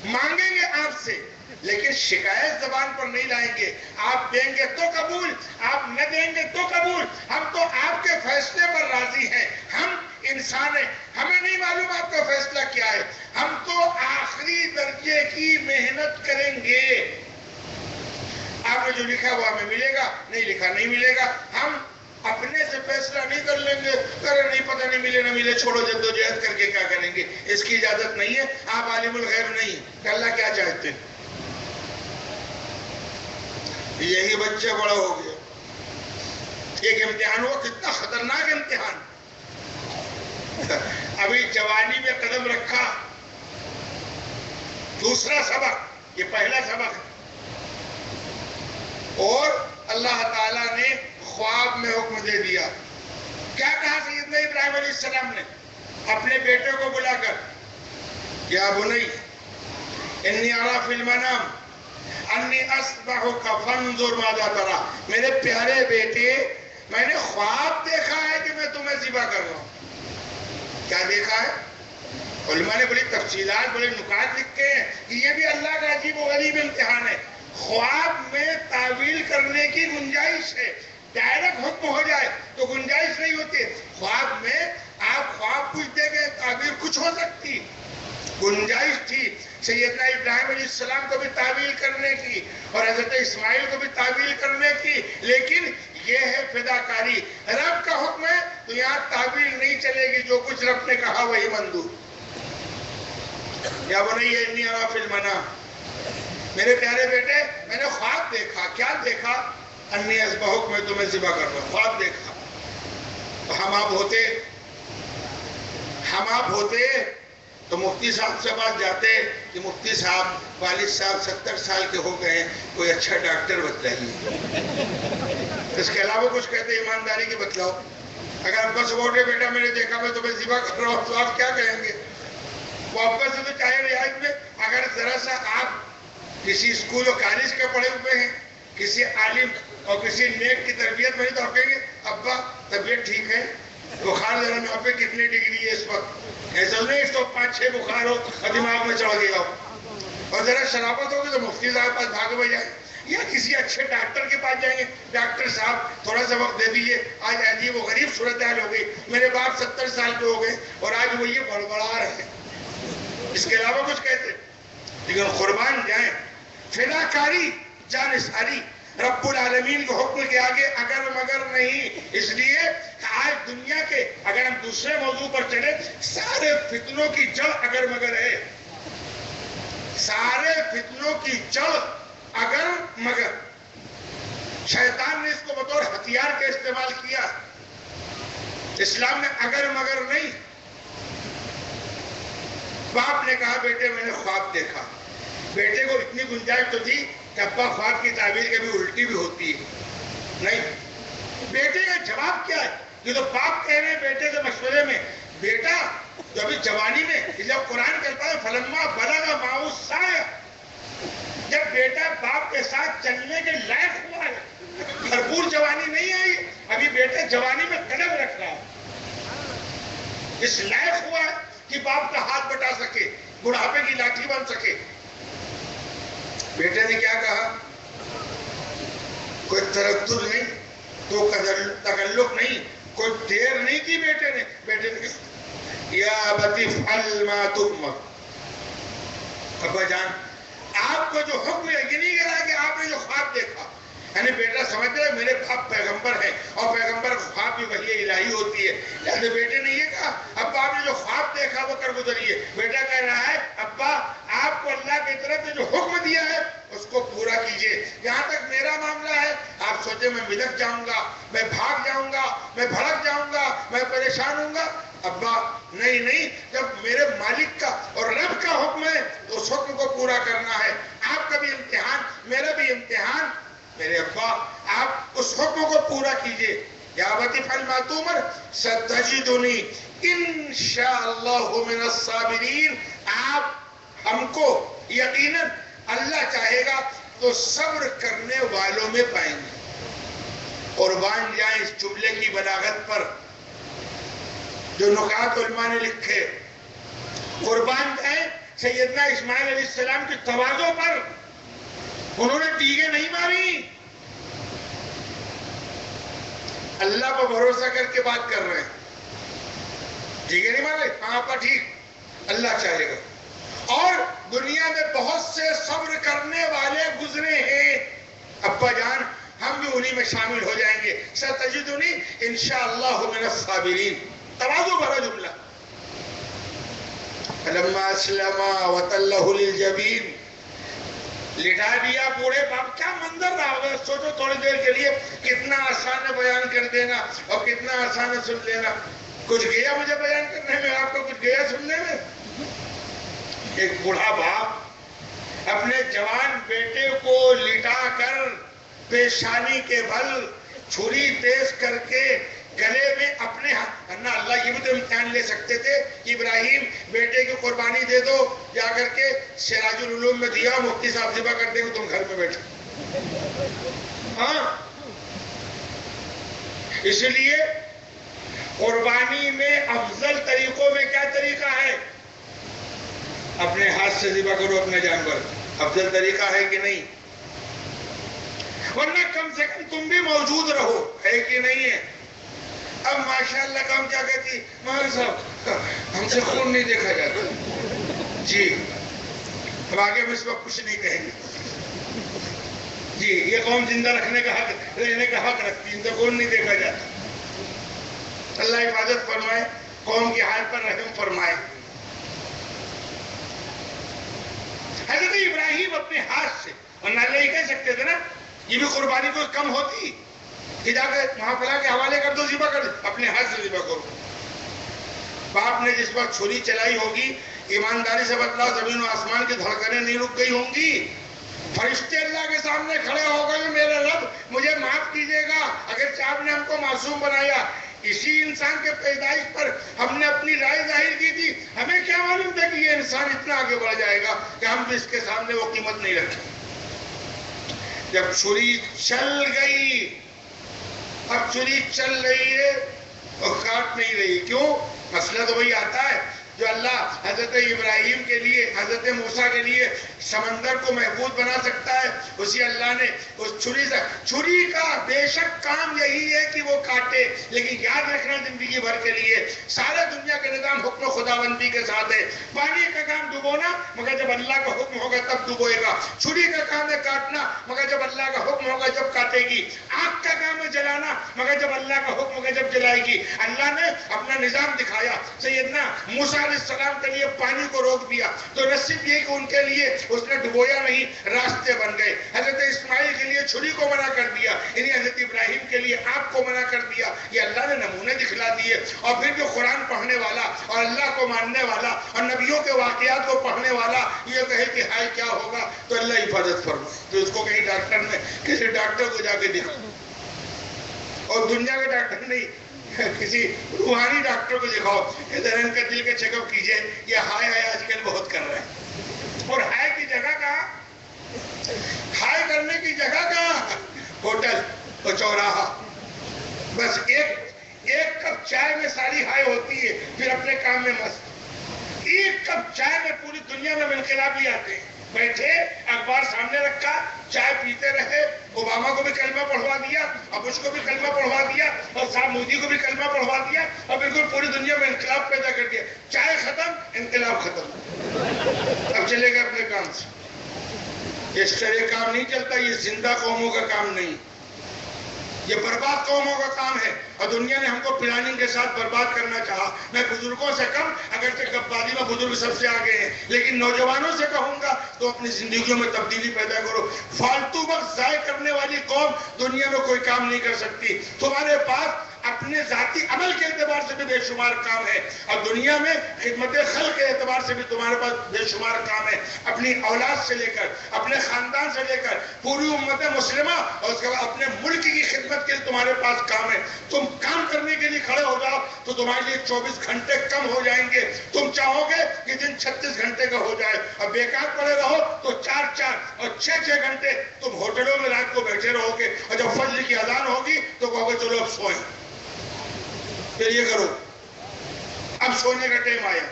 مانگیں گے آپ سے، لیکن شکایت زبان پر نہیں لائیں گے۔ آپ دیں گے تو قبول، آپ نہ دیں گے تو قبول۔ ہم تو آپ کے فیصلے پر راضی ہیں۔ ہم انسان ہیں، ہمیں نہیں معلوم آپ کا فیصلہ کیا ہے۔ ہم تو آخری درجے کی محنت کریں گے۔ آپ نے جو لکھا وہ ہمیں ملے گا، نہیں لکھا نہیں ملے گا۔ ہم اپنے سے فیصلہ نہیں کر لیں گے، ارے نہیں پتہ نہیں ملے نہ ملے، چھوڑو جدوجہد کر کے کیا کریں گے۔ اس کی اجازت نہیں ہے۔ آپ عالم الغیب نہیں کہ اللہ کیا چاہتے ہیں۔ یہی بچہ بڑا ہو گیا، ایک امتحان ہوا، کتنا خطرناک امتحان۔ ابھی جوانی میں قدم رکھا، دوسرا سبق، یہ پہلا سبق ہے، اور اللہ تعالیٰ نے خواب میں حکم دے دیا۔ کیا کہا سیدنا ابراہیم علیہ السلام نے اپنے بیٹے کو بلا کر؟ یا بنی انی اری فی المنام انی اذبحک فانظر ماذا تری، میرے پیارے بیٹے میں نے خواب دیکھا ہے کہ میں تمہیں ذبح کر رہا ہوں۔ کیا دیکھا ہے؟ علماء نے بڑی تفصیلات، بڑے نکات لکھے ہیں کہ یہ بھی اللہ کا عجیب و غریب امتحان ہے۔ خواب میں تعویل کرنے کی گنجائش ہے، ڈائریکٹ حکم ہو جائے تو گنجائش نہیں ہوتی۔ خواب میں آپ خواب کچھ دے گئے، تعبیر کچھ ہو سکتی، گنجائش تھی۔ سیدنا ابراہیم علیہ السلام کو بھی تعویل کرنے کی، اور حضرت اسماعیل کو بھی تعویل کرنے کی، لیکن یہ ہے فداکاری۔ رب کا حکم ہے تو یہاں تعویل نہیں چلے گی، جو کچھ رب نے کہا وہی منظور۔ یا بنی انی اری فی المنام، میرے پیارے بیٹے میں نے خواب دیکھا۔ کیا دیکھا؟ انی اذبحک، میں تمہیں ذبح کر رہا ہوں۔ خواب دیکھا۔ ہم آپ ہوتے تو مفتی صاحب سے بات جاتے کہ مفتی صاحب، والد صاحب 70 سال کے ہو گئے ہیں، کوئی اچھا ڈاکٹر بتلائیے۔ اس کے علاوہ کچھ کہتے ایمانداری کی بتلاؤ۔ اگر ابا سے بولے بیٹا میں نے دیکھا میں تمہیں ذبح کر رہا ہوں، تو آپ کیا کہیں گے؟ وہ ابا سے تو چاہے رعایت میں، اگر ذرا سا آپ کسی اسکول اور کالج کے پڑھے ہوئے ہیں، کسی عالم اور کسی نیک کی تربیت میں، تو آپ کہیں گے ابا طبیعت ٹھیک ہے، بخار ذرا نہ پہ کتنی ڈگری ہے اس وقت، ایسا نہیں اس کو 5-6 بخار ہو اور دماغ میں چڑھ گیا ہو، اور ذرا شرابت ہوگی تو مفتی صاحب پاس بھاگ بجائے، یا کسی اچھے ڈاکٹر کے پاس جائیں گے، ڈاکٹر صاحب تھوڑا سا وقت دے دیجئے، آج عجیب و غریب صورتحال ہو گئی، میرے باپ 70 سال کے ہو گئے اور آج وہ یہ بڑبڑا رہے ہیں۔ اس کے علاوہ کچھ کہتے، لیکن قربان جائیں، فداکاری، جانثاری، رب العالمین کے حکم کے آگے اگر مگر نہیں۔ اس لیے آج دنیا کے، اگر ہم دوسرے موضوع پر چلے، سارے فتنوں کی جڑ اگر مگر ہے، سارے فتنوں کی جڑ اگر مگر۔ شیطان نے اس کو بطور ہتھیار کے استعمال کیا، اسلام میں اگر مگر نہیں۔ باپ نے کہا بیٹے میں نے خواب دیکھا، بیٹے کو اتنی گنجائش تو تھی کہ ابا خواب کی تعبیر کبھی الٹی بھی ہوتی ہے نہیں۔ بیٹے کا جواب کیا ہے؟ یہ تو باپ کہہ رہے ہیں بیٹے کے مشورے میں، بیٹا جو ابھی جوانی میں، جب قرآن کہتا ہے فلما بلغ معه السعی، جب بیٹا باپ کے ساتھ چلنے کے لائق ہوا ہے، بھرپور جوانی نہیں آئی، ابھی بیٹا جوانی میں قدم رکھ رہا ہے، اس لائق ہوا ہے کہ باپ کا ہاتھ بٹا سکے، بڑھاپے کی لاٹھی بن سکے، بیٹے نے کیا کہا؟ کوئی تردد نہیں، تو تکلف نہیں، کوئی دیر نہیں کی بیٹے نے کہا یا ابت افعل ما تؤمر، ابا جان آپ کو جو حکم ہے، یہ نہیں کہا کہ آپ نے جو خواب دیکھا، یعنی بیٹا سمجھ رہے میرے باپ پیغمبر ہیں اور پیغمبر کو خواب بھی وحی الہی ہوتی ہے، لہذا بیٹے نے یہ کہا ابا آپ نے جو خواب دیکھا وہ کر گزریے۔ بیٹا کہہ رہا ہے ابا آپ کو اللہ کی طرف سے جو حکم دیا ہے اس کو پورا کیجئے، یہاں تک میرا معاملہ ہے آپ سوچے میں ملک جاؤں گا، میں بھاگ جاؤں گا، میں بھڑک جاؤں گا، میں پریشان ہوں گا۔ ابا نہیں، جب میرے مالک کا اور رب کا حکم ہے تو اس حکم کو پورا کرنا ہے، آپ کا بھی امتحان میرا بھی امتحان، میرے ابا آپ اس حکم کو پورا کیجئے۔ یا ابت افعل ما تؤمر ستجدنی انشاءاللہ من الصابرین، آپ ہم کو یقیناً اللہ چاہے گا تو صبر کرنے والوں میں پائیں گے۔ قربان جائیں اس جملے کی بلاغت پر جو نکات علماء نے لکھے، قربان جائیں سیدنا اسماعیل علیہ السلام کی تواضع پر، انہوں نے ٹیگے نہیں ماری، اللہ پر بھروسہ کر کے بات کر رہے ہیں، ٹیگے نہیں مارے، ہاں ابا ٹھیک اللہ چاہے گا۔ اور دنیا میں بہت سے صبر کرنے والے گزرے ہیں، ابا جان ہم بھی انہی میں شامل ہو جائیں گے، ستجدنی انشاءاللہ من الصابرین، تواضع بھرا جملہ۔ فلما اسلما وتلہ للجبین، لٹا دیا بوڑھے باپ، کیا منظر رہا ہوگا سوچو تھوڑی دیر کے لیے، کتنا آسان ہے بیان کر دینا اور کتنا آسان ہے سن لینا۔ کچھ گیا مجھے بیان کرنے میں، آپ کو کچھ گیا سننے میں؟ ایک بوڑھا باپ اپنے جوان بیٹے کو لٹا کر پیشانی کے بل چھری تیز کر کے گلے میں اپنے نہ اللہ یہ بھی تو امتحان لے سکتے تھے کہ ابراہیم بیٹے کی قربانی دے دو، جا کر کے سراج العلوم میں دیا، مفتی صاحب ذبح کر دیں گے تم گھر میں بیٹھے۔ ہاں اس لیے قربانی میں افضل طریقوں میں کیا طریقہ ہے؟ اپنے ہاتھ سے ذبح کرو اپنے جانور، افضل طریقہ ہے کہ نہیں؟ ورنہ کم سے کم تم بھی موجود رہو، ہے کہ نہیں ہے؟ اب ماشاءاللہ کا ہم کیا کہتی مہر صاحب ہم سے خون نہیں دیکھا جاتا جی، اب آگے ہم اس وقت کچھ نہیں کہیں گے جی، یہ قوم زندہ رکھنے کا حق، رہنے کا حق رکھتی ہے، ان سے خون نہیں دیکھا جاتا۔ اللہ حفاظت فرمائے، قوم کی حال پر رحم فرمائے۔ حضرت ابراہیم اپنے ہاتھ سے، ورنہ اللہ یہ کہہ سکتے تھے نا یہ بھی قربانی کو کم ہوتی کہ جا کے وہاں فلاں کے حوالے کر دو، ذبح کر دو، اپنے ہاتھ سے ذبح کرو۔ باپ نے جس وقت چھری چلائی ہوگی، ایمانداری سے بتلاؤ زمین و آسمان کی دھڑکنیں نہیں رک گئی ہوں گی، فرشتے اللہ کے سامنے کھڑے ہو گئے میرے رب مجھے معاف کیجئے گا، اگرچہ آپ نے ہم کو معصوم بنایا، اسی انسان کے پیدائش پر ہم نے اپنی رائے ظاہر کی تھی، ہمیں کیا معلوم تھا کہ یہ انسان اتنا آگے بڑھ جائے گا کہ ہم بھی اس کے سامنے وہ قیمت نہیں رکھیں۔ جب چھری چل گئی، اب چھری چل رہی ہے اور کاٹ نہیں رہی، کیوں؟ مسئلہ تو وہی آتا ہے جو اللہ حضرت ابراہیم کے لیے، حضرت موسیٰ کے لیے سمندر کو محفوظ بنا سکتا ہے، اسی اللہ نے اس چھری سے، چھری کا بے شک کام یہی ہے کہ وہ کاٹے، لیکن یاد رکھنا زندگی بھر کے لیے سارے دنیا کے نظام حکم خداوندی کے ساتھ ہے۔ پانی کا کام ڈبونا، مگر جب اللہ کا حکم ہوگا تب ڈبوئے گا، چھری کا کام ہے کاٹنا، مگر جب اللہ کا حکم ہوگا جب کاٹے گی، آگ کا کام ہے جلانا، مگر جب اللہ کا حکم ہوگا جب جلائے گی۔ اللہ نے اپنا نظام دکھایا، سیدنا موسیٰ علیہ السلام کے لیے پانی کو روک دیا تو نصیب یہ کہ ان کے لیے اس نے ڈبویا نہیں، راستے بن گئے۔ حضرت اسماعیل کے لیے چھری کو منع کر دیا، یعنی حضرت ابراہیم کے لیے آگ کو منع کر دیا، یہ اللہ نے نمونے دکھلا دیے۔ اور پھر جو قرآن پڑھنے والا اور اللہ کو ماننے والا اور نبیوں کے واقعات کو پڑھنے والا یہ کہے کہ ہائے کیا ہوگا، تو اللہ حفاظت فرمائے، تو اس کو کہیں ڈاکٹر نے کسی ڈاکٹر کو جا کے دکھا، اور دنیا کے ڈاکٹر نہیں کسی روحانی ڈاکٹر کو دکھاؤ کہ ذرا کا دل کا چیک اپ کیجئے، یہ ہائے ہائے آج کل بہت کر رہے ہیں۔ اور ہائے کی جگہ کہاں؟ ہائے کرنے کی جگہ کہاں؟ ہوٹل اور چوراہا، بس ایک کپ چائے میں ساری ہائے ہوتی ہے، پھر اپنے کام میں مست۔ ایک کپ چائے میں پوری دنیا میں انقلابی آتے ہیں، بیٹھے اخبار سامنے رکھا چائے پیتے رہے اوباما کو بھی کلمہ پڑھوا دیا اب اس کو بھی کلمہ پڑھوا دیا اور صاحب مودی کو بھی کلمہ پڑھوا دیا اور بالکل پوری دنیا میں انقلاب پیدا کر دیا چائے ختم انقلاب ختم اب چلے گا اپنے کام سے اس طرح کام نہیں چلتا یہ زندہ قوموں کا کام نہیں یہ برباد قوموں کا کام ہے اور دنیا نے ہم کو پلاننگ کے ساتھ برباد کرنا چاہا میں بزرگوں سے کم اگرچہ گپبازی میں بزرگ سب سے آگے ہیں لیکن نوجوانوں سے کہوں گا تو اپنی زندگیوں میں تبدیلی پیدا کرو فالتو وقت ضائع کرنے والی قوم دنیا میں کوئی کام نہیں کر سکتی تمہارے پاس اپنے ذاتی عمل کے اعتبار سے بھی بے شمار کام ہے اور دنیا میں خدمت خلق کے اعتبار سے بھی تمہارے پاس بے شمار کام ہے اپنی اولاد سے لے کر اپنے خاندان سے لے کر پوری امت مسلمہ اور اس کے بعد اپنے ملک کی خدمت کے لیے تمہارے پاس کام ہے تم کام کرنے کے لیے کھڑے ہو جاؤ تو تمہارے لیے 24 گھنٹے کم ہو جائیں گے تم چاہو گے کہ دن 36 گھنٹے کا ہو جائے اور بیکار پڑے رہو تو 4 اور 6 گھنٹے تم ہوٹلوں میں رات کو بیٹھے رہو گے اور جب فجر کی اذان ہوگی تو کہو گے چلو اب سوئیں پھر یہ کرو اب سونے کا ٹائم آیا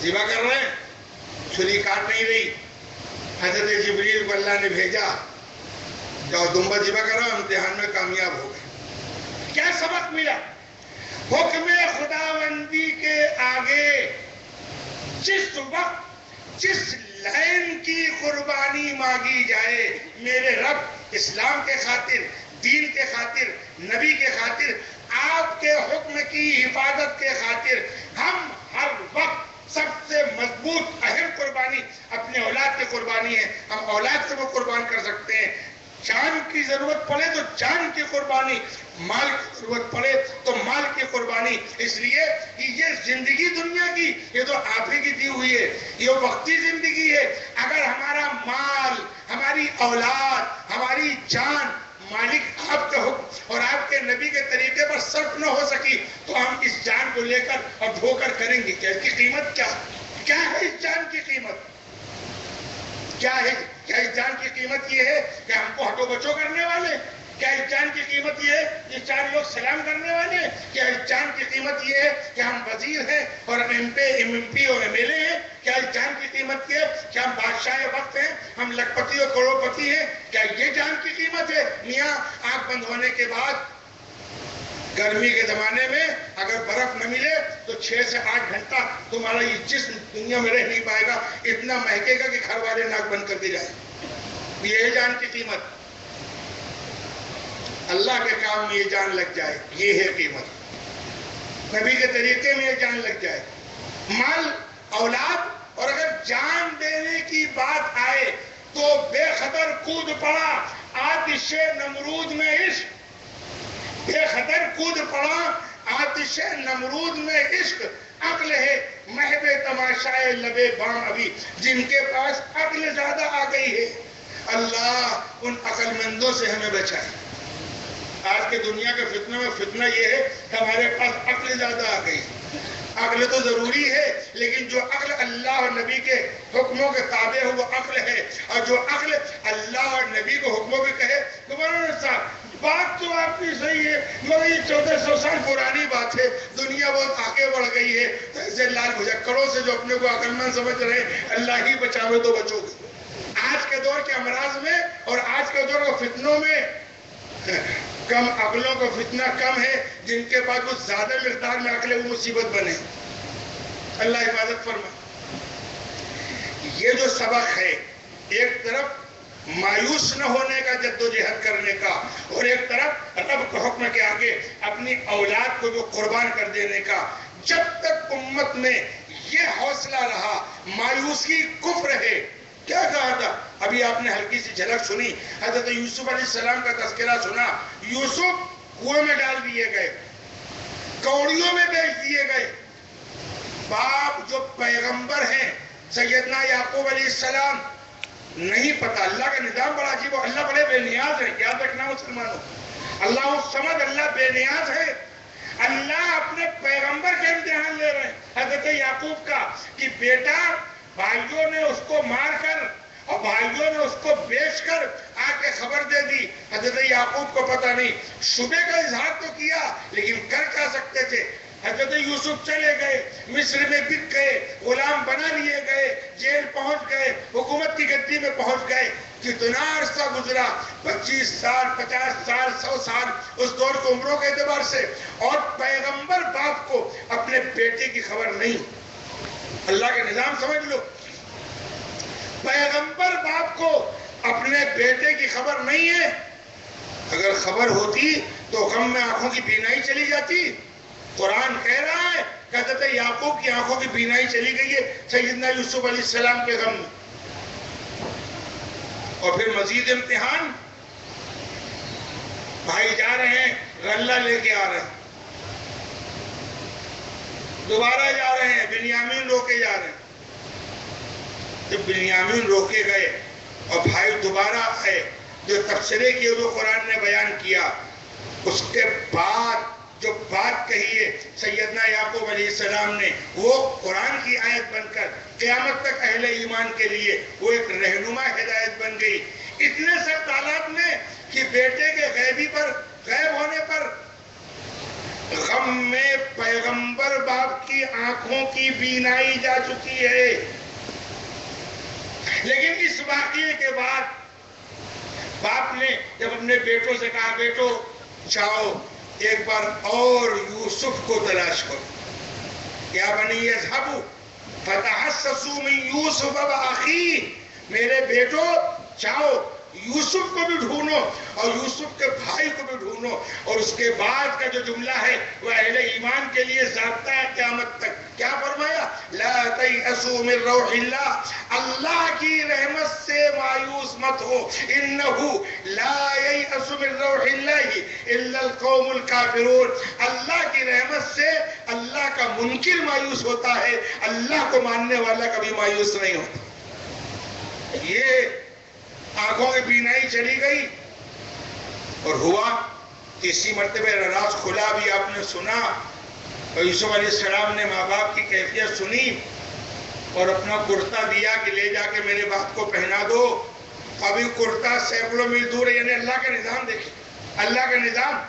ذبح کر رہے ہیں چھری کاٹ نہیں رہی حضرت جبریل کو اللہ نے بھیجا جاؤ دمبا ذبح کرو امتحان میں کامیاب ہو گئے کیا سبق ملا حکم خداوندی کے آگے جس وقت جس لائن کی قربانی مانگی جائے میرے رب اسلام کے خاطر دین کے خاطر نبی کے خاطر آپ کے حکم کی حفاظت کے خاطر ہم ہر وقت سب سے مضبوط اہم قربانی اپنے اولاد کی قربانی ہے ہم اولاد سے وہ قربان کر سکتے ہیں جان کی ضرورت پڑے تو جان کی قربانی مال کی ضرورت پڑے تو مال کی قربانی اس لیے کہ یہ زندگی دنیا کی یہ تو آپ ہی کی دی ہوئی ہے یہ وقتی زندگی ہے اگر ہمارا مال ہماری اولاد ہماری جان مالک آپ کے حکم اور آپ کے نبی کے طریقے پر صرف نہ ہو سکی تو ہم اس جان کو لے کر اور دھو کر کریں گے کیا اس کی قیمت کیا ہے اس جان کی قیمت کیا ہے کیا اس جان کی قیمت یہ ہے کہ ہم کو ہٹو بچو کرنے والے کیا اس جان کی قیمت یہ ہے کہ 4 لوگ سلام کرنے والے کیا اس جان کی قیمت یہ ہے کہ ہم وزیر ہیں اور ایم پی اور ایم ایل اے ہیں کیا اس جان کی قیمت یہ ہے کہ ہم بادشاہ وقت ہیں ہم لکھپتی اور کروڑپتی ہیں کیا یہ جان کی قیمت ہے میاں آنکھ بند ہونے کے بعد گرمی کے زمانے میں اگر برف نہ ملے تو 6 سے 8 گھنٹہ تمہارا یہ جسم دنیا میں رہ نہیں پائے گا اتنا مہکے گا کہ گھر والے ناک بند کر دی جائے یہ ہے جان کی قیمت اللہ کے کام میں یہ جان لگ جائے یہ ہے قیمت نبی کے طریقے میں یہ جان لگ جائے مال اولاد اور اگر جان دینے کی بات آئے تو بے خطر کود پڑا آتش نمرود میں عشق بے خطر کود پڑا آتش نمرود میں عشق عقل ہے محب تماشائے لبے بام ابھی جن کے پاس عقل زیادہ آ گئی ہے اللہ ان عقل مندوں سے ہمیں بچائے آج کے دنیا کے فتنہ میں فتنہ یہ ہے کہ ہمارے پاس عقل زیادہ آ گئی عقل تو ضروری ہے لیکن جو عقل اللہ اور نبی کے حکموں کے تابع ہے وہ عقل ہے اور جو عقل اللہ اور نبی کو حکموں بھی کہے تو صاحب بات تو آپ کی صحیح ہے مگر یہ 1400 سال پرانی بات ہے دنیا بہت آگے بڑھ گئی ہے تو ایسے لال بھجکڑوں سے جو اپنے کو عقل مند سمجھ رہے ہیں اللہ ہی بچاوے تو بچو گے آج کے دور کے امراض میں اور آج کے دور کے فتنوں میں کم عقلوں کا فتنہ کم ہے جن کے پاس وہ زیادہ مقدار میں عقل وہ مصیبت بنے اللہ حفاظت فرمائے یہ جو سبق ہے ایک طرف مایوس نہ ہونے کا جد و جہد کرنے کا اور ایک طرف رب کے حکم کے آگے اپنی اولاد کو جو قربان کر دینے کا جب تک امت میں یہ حوصلہ رہا مایوسی کفر ہے کیا کہا تھا ابھی آپ نے ہلکی سی جھلک سنی حضرت یوسف علیہ السلام کا تذکرہ سنا یوسف کنویں میں ڈال دیے گئے کوڑیوں میں بیچ دیے گئے باپ جو پیغمبر ہیں سیدنا یعقوب علیہ السلام نہیں پتا اللہ کا نظام بڑا عجیب ہے اللہ بڑے بے نیاز ہے یاد رکھنا مسلمانوں اللہ سمجھ اللہ بے نیاز ہے اللہ اپنے پیغمبر کے امتحان لے رہے ہیں حضرت یعقوب کا کہ بیٹا بھائیوں نے اس کو مار کر اور بھائیوں نے اس کو بیچ کر آ کے خبر دے دی حضرت یعقوب کو پتہ نہیں شبہ کا اظہار تو کیا لیکن کر کیا سکتے تھے حضرت یوسف چلے گئے، مصر میں بک گئے، غلام بنا لیے گئے، جیل پہنچ گئے، حکومت کی گدی میں پہنچ گئے. کتنا عرصہ گزرا، 25 سال، 50 سال، 100 سال اس دور کے عمروں کے اعتبار سے، اور پیغمبر باپ کو اپنے بیٹے کی خبر نہیں. اللہ کے نظام سمجھ لو، پیغمبر باپ کو اپنے بیٹے کی خبر نہیں ہے. اگر خبر ہوتی تو غم میں آنکھوں کی بینائی چلی جاتی. قرآن کہہ رہا ہے کہ حضرت یعقوب کی آنکھوں کی بینائی چلی گئی ہے سیدنا یوسف علیہ السلام کے غم میں. اور پھر مزید امتحان، بھائی جا رہے ہیں غلہ لے کے آ رہے ہیں، دوبارہ جا رہے ہیں، بنیامین روکے جا رہے ہیں. جب بنیامین روکے گئے اور بھائی دوبارہ آئے، جو تبصرے کیے وہ قرآن نے بیان کیا. اس کے بعد جو بات کہی ہے سیدنا یعقوب علیہ السلام نے، وہ قرآن کی آیت بن کر قیامت تک اہل ایمان کے لیے وہ ایک رہنما ہدایت بن گئی. اتنے سخت حالات میں کہ بیٹے کے غیب ہونے پر غم میں پیغمبر باپ کی آنکھوں کی بینائی جا چکی ہے. لیکن اس واقعے کے بعد باپ نے جب اپنے بیٹوں سے کہا، بیٹو جاؤ ایک بار اور یوسف کو تلاش کرو. یا بنی اذهبوا فتحسسوا من یوسف واخیہ، میرے بیٹو جاؤ یوسف کو بھی ڈھونڈو اور یوسف کے بھائی کو بھی ڈھونڈو. اور اس کے بعد کا جو جملہ ہے وہ اہل ایمان کے لیے ضابطہ ہے قیامت تک. کیا فرمایا؟ لا تیأسوا من روح اللہ، اللہ کی رحمت سے مایوس مت ہو. انہ لا ییأس من روح اللہ الا القوم الکافرون، اللہ کی رحمت سے اللہ کا منکر مایوس ہوتا ہے، اللہ کو ماننے والا کبھی مایوس نہیں ہوتا. یہ آنکھوں کی بینائی چلی گئی اور ہوا تیسری مرتبہ راز کھلا بھی آپ نے سنا. اور یوسف علیہ السلام نے ماں باپ کی کیفیت سنی اور اپنا کرتا دیا کہ لے جا کے میرے باپ کو پہنا دو. ابھی کرتا سینکڑوں میل دور ہے. یعنی اللہ کا نظام دیکھیں، اللہ کا نظام.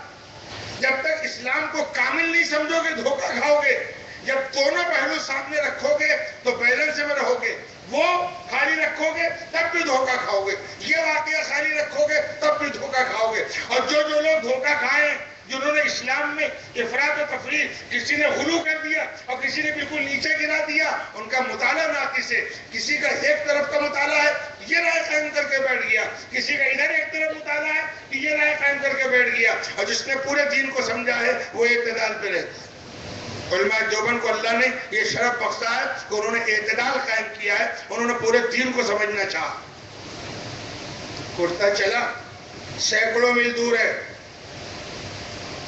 جب تک اسلام کو کامل نہیں سمجھو گے دھوکہ کھاؤ گے. جب دونوں پہلو سامنے رکھو گے تو بیلنس میں رہو گے. وہ خالی رکھو گے تب بھی دھوکہ کھاؤ گے، یہ واقعہ خالی رکھو گے تب بھی دھوکہ کھاؤ گے. اور جو لوگ دھوکہ کھائیں، جنہوں نے اسلام میں افراط و تفریط، کسی نے غلو کر دیا اور کسی نے بالکل نیچے گرا دیا، ان کا مطالعہ ناقص ہے. کسی کا ایک طرف کا مطالعہ ہے، یہ رائے قائم کر کے بیٹھ گیا. کسی کا ادھر ایک طرف مطالعہ ہے، یہ رائے قائم کر کے بیٹھ گیا. اور جس نے پورے دین کو سمجھا ہے وہ اعتدال پہ رہتا ہے. علماء دیوبند کو اللہ نے یہ شرف بخشا ہے کہ انہوں نے اعتدال قائم کیا ہے، انہوں نے پورے دین کو سمجھنا چاہا. کرتا چلا سینکڑوں میل دور ہے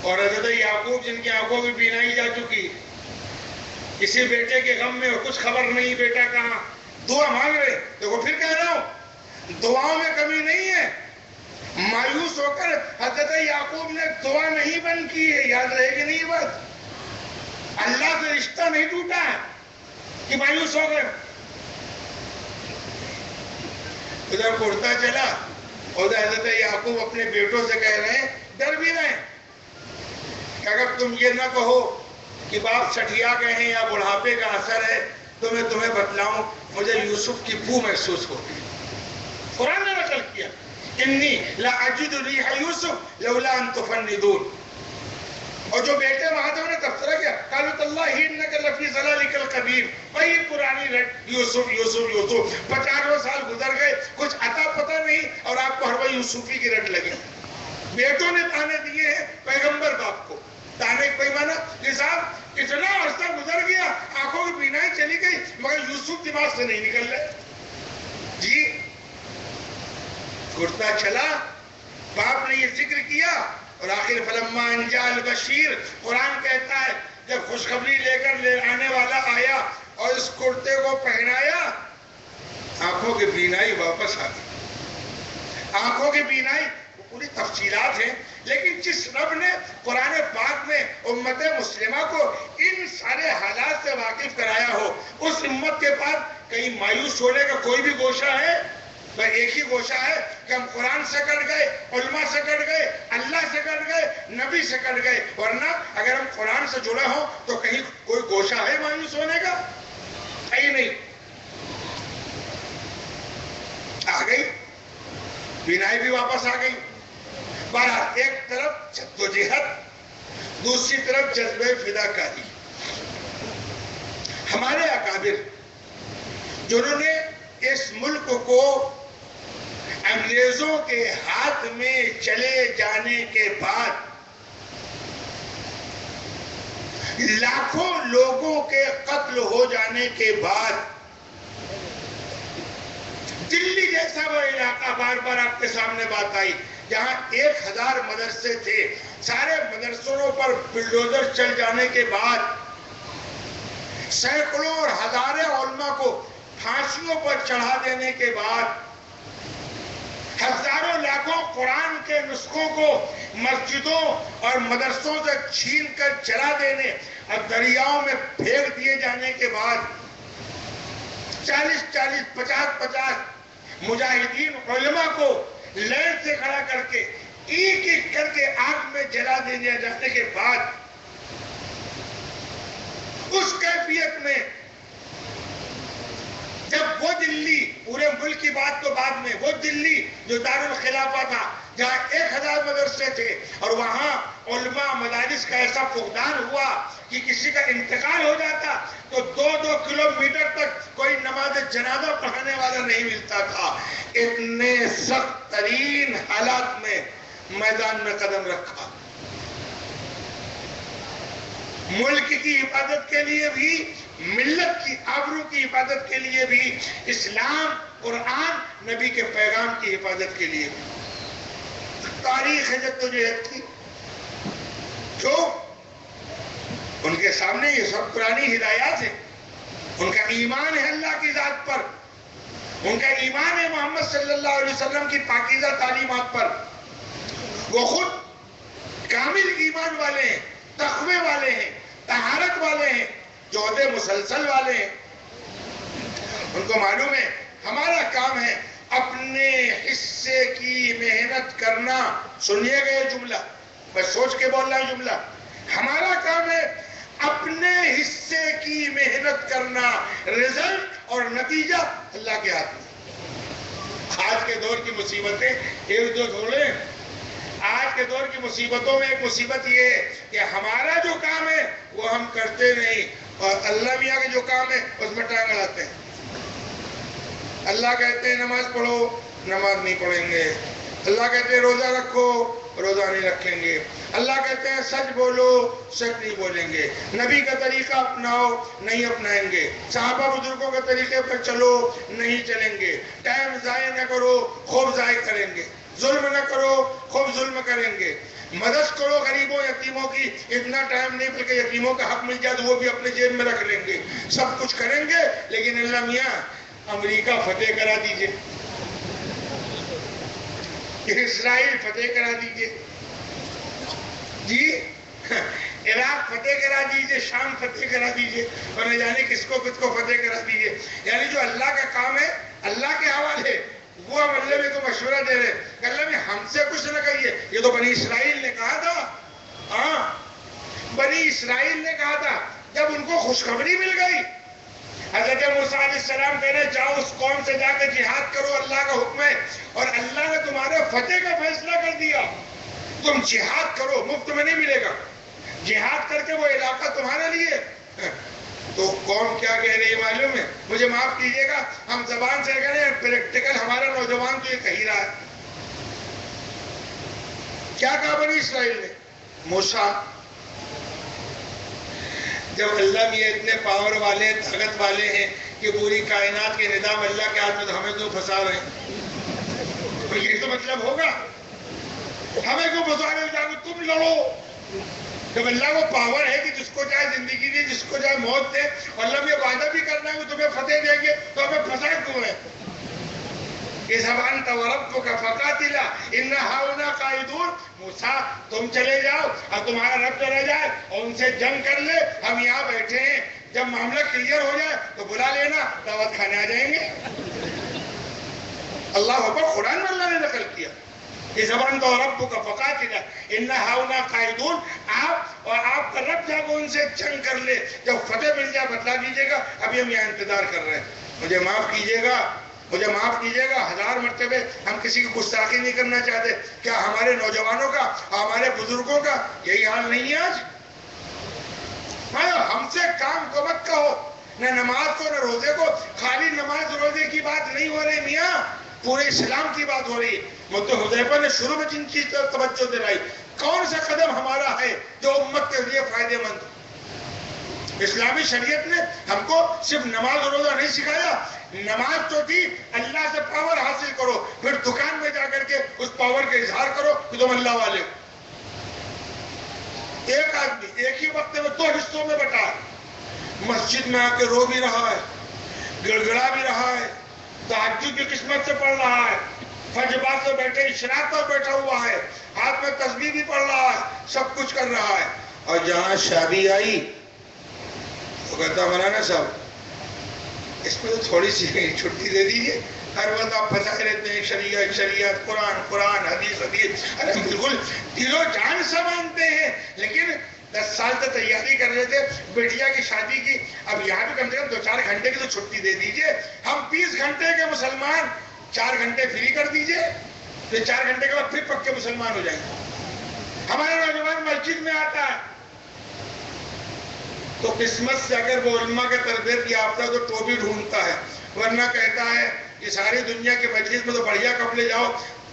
اور حضرت یعقوب جن کی آنکھوں کی بینائی جا چکی، کسی بیٹے کے غم میں کچھ خبر نہیں بیٹا کہاں، دعا مانگ رہے. دیکھو پھر کہہ رہا ہوں دعاؤں میں کمی نہیں ہے. مایوس ہو کر حضرت یعقوب نے دعا نہیں بند کی ہے. یاد رہے گی نہیں یہ بات؟ اللہ سے رشتہ نہیں ٹوٹا ہے کہ مایوس ہو گئے. ادھر کرتا چلا اور حضرت یعقوب اپنے بیٹوں سے کہہ رہے ہیں، ڈر بھی رہے ہیں کہ اگر تم یہ نہ کہو کہ باپ سٹھیا گئے ہیں یا بڑھاپے کا اثر ہے تو میں تمہیں بتلاؤں مجھے یوسف کی بو محسوس ہوتی ہے. قرآن نے نقل کیا، انی لاجد ریح یوسف لولا ان تفندون. اور جو بیٹے وہاں تھے انہیں تبصرہ کیا، قالوا تاللہ انک لفی ضلالک القدیم. وہی پرانی رٹ، یوسف یوسف یوسف. 50 سال گزر گئے، کچھ عطا پتہ نہیں اور آپ کو ہر وقت یوسفی کی رٹ لگی. بیٹوں نے تانے دیے ہیں پیغمبر باپ کو. تانے کوئی مانا کہ صاحب اتنا عرصہ گزر گیا، آنکھوں کی بینائی چلی گئی مگر یوسف دماغ سے نہیں نکل رہے. جی کرتا چلا، باپ نے یہ ذکر کیا اور آخر فلما ان جاء البشیر، قرآن کہتا ہے جب خوشخبری لے کر لے آنے والا آیا اور اس کرتے کو پہنایا، آنکھوں کی بینائی واپس آ گئی. آنکھوں کی بینائی پوری تفصیلات ہیں، لیکن جس رب نے قرآن پاک میں امت مسلمہ کو ان سارے حالات سے واقف کرایا ہو، اس امت کے پاس کہیں مایوس ہونے کا کوئی بھی گوشہ ہے؟ بس ایک ہی گوشہ ہے کہ ہم قرآن سے کٹ گئے، علماء سے کٹ گئے، اللہ سے کٹ گئے، نبی سے کٹ گئے، ورنہ اگر ہم قرآن سے جڑے ہوں تو کہیں کوئی گوشہ ہے مایوس ہونے کا؟ کہیں نہیں. آ گئی بینائی بھی واپس آ گئی. بہرحال ایک طرف جدوجہد، دوسری طرف جذبہ فداکاری. ہمارے اکابر جنہوں نے اس ملک کو انگریزوں کے ہاتھ میں چلے جانے کے بعد لاکھوں لوگوں کے قتل ہو جانے کے بعد دلی جیسا وہ علاقہ، بار بار آپ کے سامنے بات آئی، جہاں 1000 مدرسے تھے، سارے مدرسوں پر بلڈوزر چل جانے کے بعد سینکڑوں اور ہزاروں علماء کو پھانسیوں پر چڑھا دینے کے بعد ہزاروں لاکھوں قرآن کے نسخوں کو مسجدوں اور مدرسوں سے چھین کر جلا دینے اور دریاؤں میں پھینک دیے جانے کے بعد 40 50 مجاہدین علماء کو لین سے کھڑا کر کے ایک ایک کر کے آگ میں جلا دینے جانے کے بعد اس کیفیت میں جب وہ دلی، پورے ملک کی بات تو بعد میں، وہ دلی جو دارالخلافہ تھا جہاں 1000 مدرسے تھے اور وہاں علماء مدارس کا ایسا فقدان ہوا کہ کسی کا انتقال ہو جاتا تو 2 کلومیٹر تک کوئی نماز جنازہ پڑھانے والا نہیں ملتا تھا. اتنے سخت ترین حالات میں میدان میں قدم رکھا. ملک کی حفاظت کے لیے بھی، ملت کی آبرو کی حفاظت کے لیے بھی، اسلام، قرآن، نبی کے پیغام کی حفاظت کے لیے بھی. تاریخ ہے جدوجہد کی. کیوں؟ ان کے سامنے یہ سب پرانی ہدایات ہیں. ان کا ایمان ہے اللہ کی ذات پر، ان کا ایمان ہے محمد صلی اللہ علیہ وسلم کی پاکیزہ تعلیمات پر. وہ خود کامل ایمان والے ہیں، تقوی والے ہیں، طہارت والے ہیں، جہد مسلسل والے ہیں. ان کو معلوم ہے ہمارا کام ہے اپنے حصے کی محنت کرنا. سنیے گا یہ جملہ، میں سوچ کے بول رہا ہوں جملہ. ہمارا کام ہے اپنے حصے کی محنت کرنا، رزلٹ اور نتیجہ اللہ کے ہاتھ میں. آج کے دور کی مصیبتیں ایک دو تھوڑے. آج کے دور کی مصیبتوں میں ایک مصیبت یہ ہے کہ ہمارا جو کام ہے وہ ہم کرتے نہیں، اور اللہ میاں کے جو کام ہے اس میں ٹانگ اڑاتے ہیں. اللہ کہتے ہیں نماز پڑھو، نماز نہیں پڑھیں گے. اللہ کہتے ہیں روزہ رکھو، روزہ نہیں رکھیں گے. اللہ کہتے ہیں سچ بولو، سچ نہیں بولیں گے. نبی کا طریقہ اپناؤ، نہیں اپنائیں گے. صحابہ بزرگوں کے طریقے پر چلو، نہیں چلیں گے. ٹائم ضائع نہ کرو، خوب ضائع کریں گے. ظلم نہ کرو، خوب ظلم کریں گے. مدد کرو غریبوں یتیموں کی، اتنا ٹائم نہیں بلکہ یتیموں کا حق مل جائے تو وہ بھی اپنے جیب میں رکھ لیں گے. سب کچھ کریں گے، لیکن اللہ میاں امریکہ فتح کرا دیجئے، اسرائیل فتح کرا دیجئے، جی عراق فتح کرا دیجئے، شام فتح کرا دیجئے، اور نہ جانے کس کو فتح کرا دیجئے. یعنی جو اللہ کا کام ہے اللہ کے حوالے، وہ ہم اللہ میں کو مشورہ دے رہے کہ اللہ میں ہم سے کچھ نہ کہیے. یہ تو بنی اسرائیل نے کہا تھا. ہاں بنی اسرائیل نے کہا تھا جب ان کو خوشخبری مل گئی. حضرت موسیٰ علیہ السلام کہہ رہے جاؤ اس قوم سے جا کے جہاد کرو، اللہ کا حکم ہے، اور اللہ نے تمہارے فتح کا فیصلہ کر دیا. تم جہاد کرو، مفت میں نہیں ملے گا. جہاد کر کے وہ علاقہ تمہارے لیے. تو قوم کیا کہہ رہی ہے معلوم ہے؟ مجھے معاف کیجئے گا، ہم زبان سے کہہ رہے ہیں، پریکٹیکل ہمارا نوجوان تو یہ کہہ رہا ہے. کیا کہا بنی اسرائیل نے؟ موسیٰ جب اللہ میاں اتنے پاور والے، طاقت والے ہیں کہ پوری کائنات کے نظام اللہ کے ہاتھ میں، تو ہمیں کیوں پھنسا رہے ہیں؟ تو یہ تو مطلب ہوگا ہمیں کیوں پھنسا رہے ہو؟ تم لڑو. جب اللہ کو پاور ہے کہ جس کو چاہے زندگی دے، جس کو چاہے موت دے، اور اللہ یہ وعدہ بھی کرنا ہے کہ تمہیں فتح دیں گے، تو ہمیں پھنسا کیوں ہے؟ اذهب وربك فقاتلا ان هؤلاء قاعدون. موسیٰ تم چلے جاؤ اور تمہارا رب چلا جائے اور ان سے جنگ کر لے، ہم یہاں بیٹھے ہیں. جب معاملہ کلیئر ہو جائے تو بلا لینا، دعوت کھانے آ جائیں گے. اللہ اکبر قرآن میں اللہ نے نقل کیا. یہ زبان تو رب کا فقاتلا ان ہاؤنا قائدون. آپ اور آپ کا رب جاگو ان سے جنگ کر لے. جب فتح مل جائے بتلا دیجیے گا. ابھی ہم یہاں انتظار کر رہے ہیں. مجھے معاف کیجیے گا, مجھے معاف کیجیے گا. 1000 مرتبے ہم کسی کی گستاخی نہیں کرنا چاہتے. کیا ہمارے نوجوانوں کا, ہمارے بزرگوں کا یہی حال نہیں ہے آج؟ ہم سے کام کو مت کہو, نہ نماز کو نہ روزے کو. خالی نماز روزے کی بات نہیں ہو رہی میاں, پورے اسلام کی بات ہو رہی ہے. مجھے حذیفہ نے شروع میں جن چیز پر توجہ دلائی, کون سا قدم ہمارا ہے جو امت کے لیے فائدے مند ہو. اسلامی شریعت نے ہم کو صرف نماز روزہ نہیں سکھایا. نماز تو تھی اللہ سے پاور حاصل کرو, پھر دکان میں جا کر کے اس پاور کا اظہار کرو کہ تم اللہ والے ہو. ایک آدمی ایک ہی وقت میں 2 حصوں میں بٹا, مسجد میں آ کے رو بھی رہا ہے, گڑ گڑا بھی رہا ہے, تہجد کی قسمت سے پڑھ رہا ہے, فجر بعد سے بیٹھے اشراق پر بیٹھا ہوا ہے, ہاتھ میں تسبیح بھی پڑھ رہا ہے, سب کچھ کر رہا ہے. اور جہاں شادی آئی تو کہتا مولانا صاحب اس میں تو تھوڑی سی چھٹی دے دیجیے. ہر وقت آپ پھنسائے رہتے ہیں شریعت شریعت, قرآن قرآن, حدیث حدیث. ارے بالکل دل و جان سے مانتے ہیں, لیکن 10 سال سے تیاری کر رہے تھے بیٹیا کی شادی کی. اب یہاں بھی کم سے کم 2-4 گھنٹے کی تو چھٹی دے دیجیے. ہم 20 گھنٹے کے مسلمان, 4 گھنٹے فری کر دیجیے, پھر 4 گھنٹے کے بعد پھر پکے مسلمان ہو جائیں گے. ہمارا نوجوان مسجد میں آتا ہے تو قسمت سے اگر وہ علماء کے تربیت یافتہ تو ٹوپی ڈھونڈتا ہے, ورنہ کہتا ہے کہ ساری دنیا کے مجلس میں تو بڑھیا کپڑے جاؤ,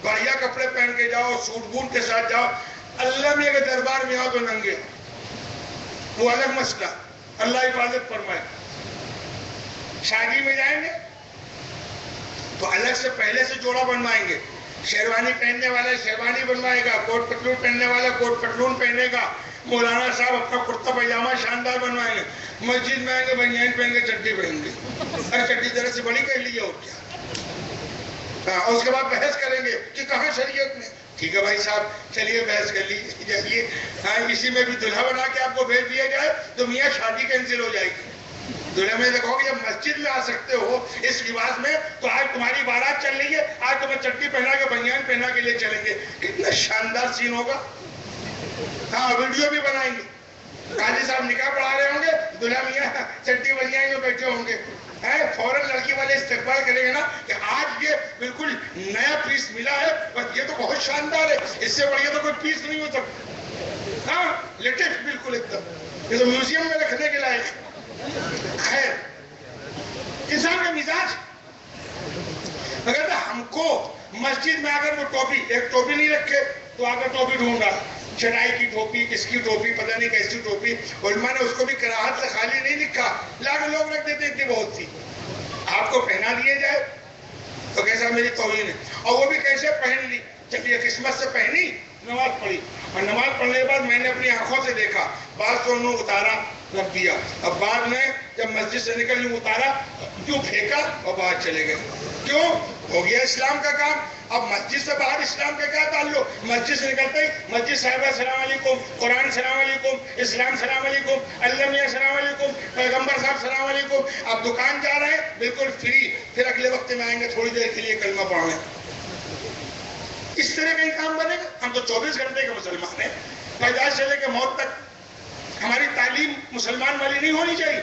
بڑھیا کپڑے پہن کے جاؤ, سوٹ بوٹ کے ساتھ جاؤ, اللہ میں اگر دربار میں آؤ تو ننگے. وہ الگ مسئلہ, اللہ حفاظت فرمائے. شادی میں جائیں گے تو الگ سے پہلے سے جوڑا بنوائیں گے. شیروانی پہننے والا شیروانی بنوائے گا, کوٹ پتلون پہننے والا کوٹ پتلون پہنے گا, مولانا صاحب اپنا کرتا پاجامہ شاندار بنوائیں گے. مسجد میں آئیں گے بنیان پہن گے, چڈی پہن گے. ارے چڈی ذرا سے بڑی کہہ لیے اور کیا. اور اس کے بعد بحث کریں گے کہ کہاں شریعت میں. ٹھیک ہے بھائی صاحب, چلیے بحث کر لیجیے. اسی میں بھی دلہا بنا کے آپ کو بھیج دیا جائے تو میاں شادی کینسل ہو جائے گی. دنیا میں دیکھو گے جب مسجد میں آ سکتے ہو اس لباس میں تو آج تمہاری بارات چل رہی ہے, آج تمہیں چٹی پہنا کے بنیان پہنا کے لے چلیں گے. کتنا شاندار سین ہوگا. ہاں ویڈیو بھی بنائیں گے. قاضی صاحب نکاح پڑھا رہے ہوں گے, دلہا میاں چٹی بنیان میں بیٹھے ہوں گے. فوراً لڑکی والے استقبال کریں گے نا کہ آج یہ بالکل نیا پیس ملا ہے, بس یہ تو بہت شاندار ہے, اس سے بڑھیا تو کوئی پیس نہیں ہو سکتا. ہاں لیٹسٹ بالکل ایک دم, یہ تو میوزیم میں رکھنے کے لائق. خیر, انسان کا مزاج اگر ہم کو مسجد میں اگر وہ ٹوپی, ایک ٹوپی نہیں رکھے تو آگر ٹوپی ڈھونڈا, چڑائی کی ٹوپی, کس کی ٹوپی, پتہ نہیں کیسی ٹوپی. علماء نے اس کو بھی کراہت سے خالی نہیں لکھا, لاکھ لوگ رکھ دیتے اتنی بہت سی. آپ کو پہنا دیے جائے تو کیسا میری توہین ہے. اور وہ بھی کیسے پہن لی, چلیے قسمت سے پہنی, نماز پڑھی, اور نماز پڑھنے کے بعد میں نے اپنی آنکھوں سے دیکھا بعض تو انہوں اتارا رکھ دیا, اب بعد میں جب مسجد سے نکل یوں اتارا یوں پھینکا اور باہر چلے گئے. کیوں؟ ہو گیا اسلام کا کام. اب مسجد سے باہر اسلام کا کیا تعلق. مسجد سے نکلتے ہی مسجد صاحبہ السلام علیکم, قرآن السلام علیکم, اسلام السلام علیکم, اللہ میاں السلام علیکم, پیغمبر صاحب السلام علیکم. اب دکان جا رہے ہیں بالکل فری, پھر اگلے وقت میں آئیں گے تھوڑی دیر کے لیے کلمہ پڑھنے. اس طرح کا ہی کام بنے گا. ہم تو 24 گھنٹے کے مسلمان ہیں, پیدائش سے لے کے موت تک. ہماری تعلیم مسلمان والی نہیں ہونی چاہیے.